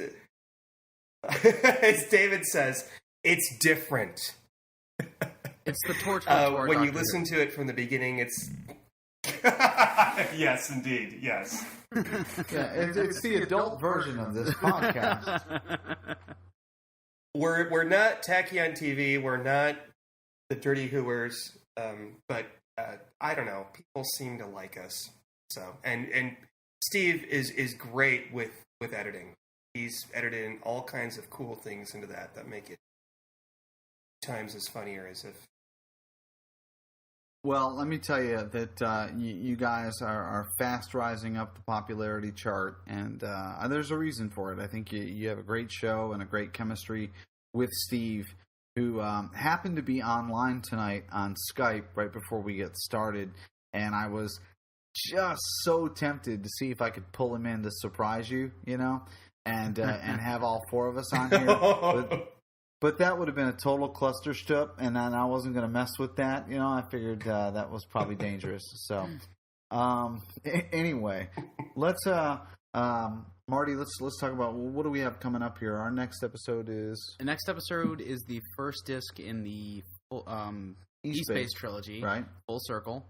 David says, it's different. It's the torch. When you listen to it from the beginning, it's yes, indeed, yes. It's the adult version of this podcast. We're not tacky on TV. We're not the Dirty Hooers. But I don't know. People seem to like us. So and Steve is great with editing. He's edited in all kinds of cool things into that make it times as funnier as if. Well, let me tell you that you guys are fast rising up the popularity chart, and there's a reason for it. I think you have a great show and a great chemistry with Steve, who happened to be online tonight on Skype right before we get started, and I was just so tempted to see if I could pull him in to surprise you, and have all four of us on here. But that would have been a total clusterstrup, and then I wasn't going to mess with that. I figured that was probably dangerous. So, anyway, let's Marty, let's talk about what do we have coming up here. Our next episode is the first disc in the E-Space trilogy, right? Full Circle.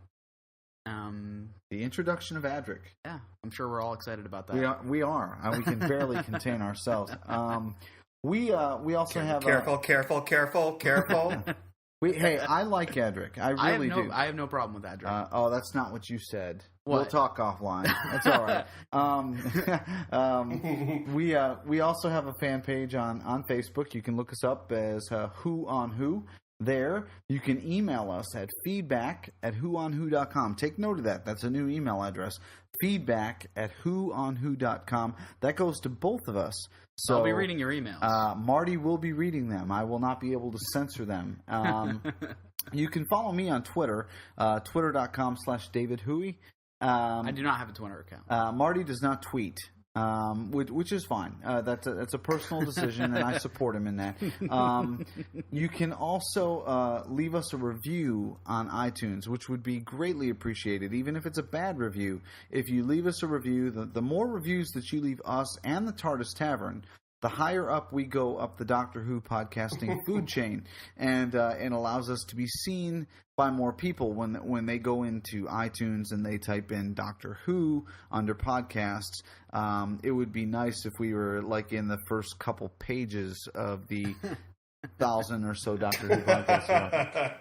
The introduction of Adric. Yeah, I'm sure we're all excited about that. We are. We can barely contain ourselves. We also have careful. Hey, I like Adric. I really do. I have no problem with Adric. That's not what you said. What? We'll talk offline. That's all right. We also have a fan page on Facebook. You can look us up as Who on Who. There, you can email us at feedback@whoonwho.com. Take note of that. That's a new email address. feedback@whoonwho.com. That goes to both of us. So I'll be reading your emails. Marty will be reading them. I will not be able to censor them. You can follow me on Twitter, twitter.com/DavidHooey. I do not have a Twitter account. Marty does not tweet. Which is fine. That's a personal decision, and I support him in that. You can also leave us a review on iTunes, which would be greatly appreciated, even if it's a bad review. If you leave us a review, the more reviews that you leave us and the TARDIS Tavern, the higher up we go up the Doctor Who podcasting food chain, and it allows us to be seen by more people when they go into iTunes and they type in Doctor Who under podcasts. It would be nice if we were like in the first couple pages of the 1,000 or so Doctor Who podcasts.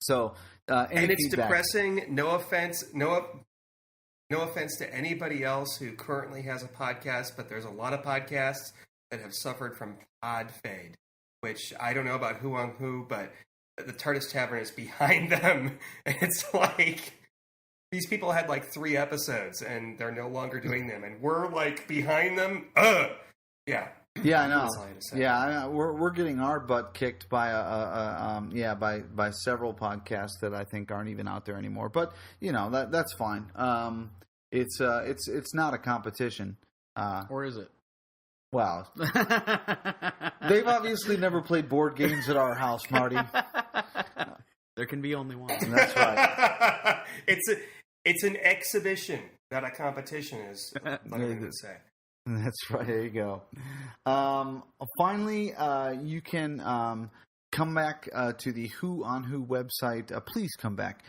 So, and it's feedback? Depressing. No offense to anybody else who currently has a podcast, but there's a lot of podcasts that have suffered from pod fade, which I don't know about Who on Who, but the TARDIS Tavern is behind them. And it's like these people had like 3 episodes and they're no longer doing them, and we're like behind them. Yeah. Yeah, I know. Yeah, we're getting our butt kicked by by several podcasts that I think aren't even out there anymore. But that's fine. It's not a competition. Or is it? Well, they've obviously never played board games at our house, Marty. There can be only one. That's right. It's an exhibition, not a competition, is what I would say. That's right. There you go. Finally, you can come back to the Who on Who website. Please come back.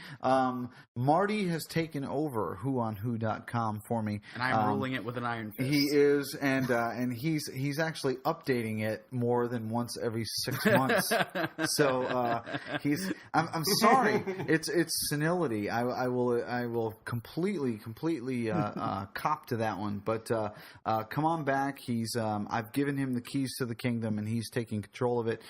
Marty has taken over whoonwho.com for me, and I'm ruling it with an iron fist. He is, and he's actually updating it more than once every 6 months. So I'm sorry. It's senility. I will completely cop to that one. But come on back. I've given him the keys to the kingdom, and he's taking control of it.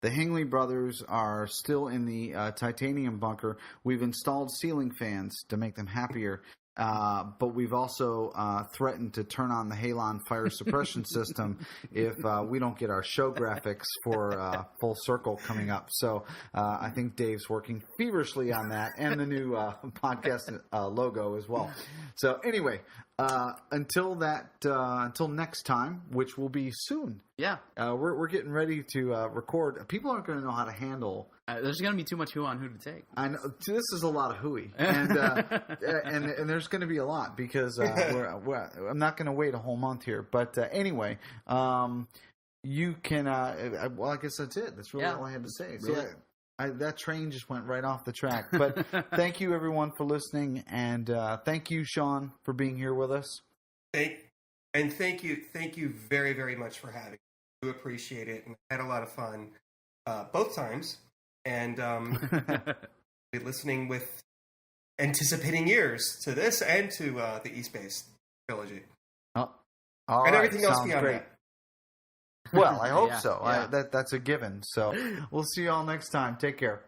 The Hingley brothers are still in the titanium bunker. We've installed ceiling fans to make them happier. But we've also threatened to turn on the Halon fire suppression system if we don't get our show graphics for Full Circle coming up. So I think Dave's working feverishly on that and the new podcast logo as well. So anyway, until next time, which will be soon. Yeah, we're getting ready to record. People aren't going to know how to handle. There's going to be too much who on who to take. I know this is a lot of hooey, and there's going to be a lot because I'm not going to wait a whole month here. But anyway, you can. Well, I guess that's it. That's really all I had to say. So, Really? that train just went right off the track. But thank you everyone for listening, and thank you, Sean, for being here with us. Thank you very, very much for having me. I do appreciate it, and I had a lot of fun both times. And listening with anticipating ears to this and to the East Base trilogy. Oh, and everything else beyond that. Well, I hope so. Yeah. That's a given. So we'll see you all next time. Take care.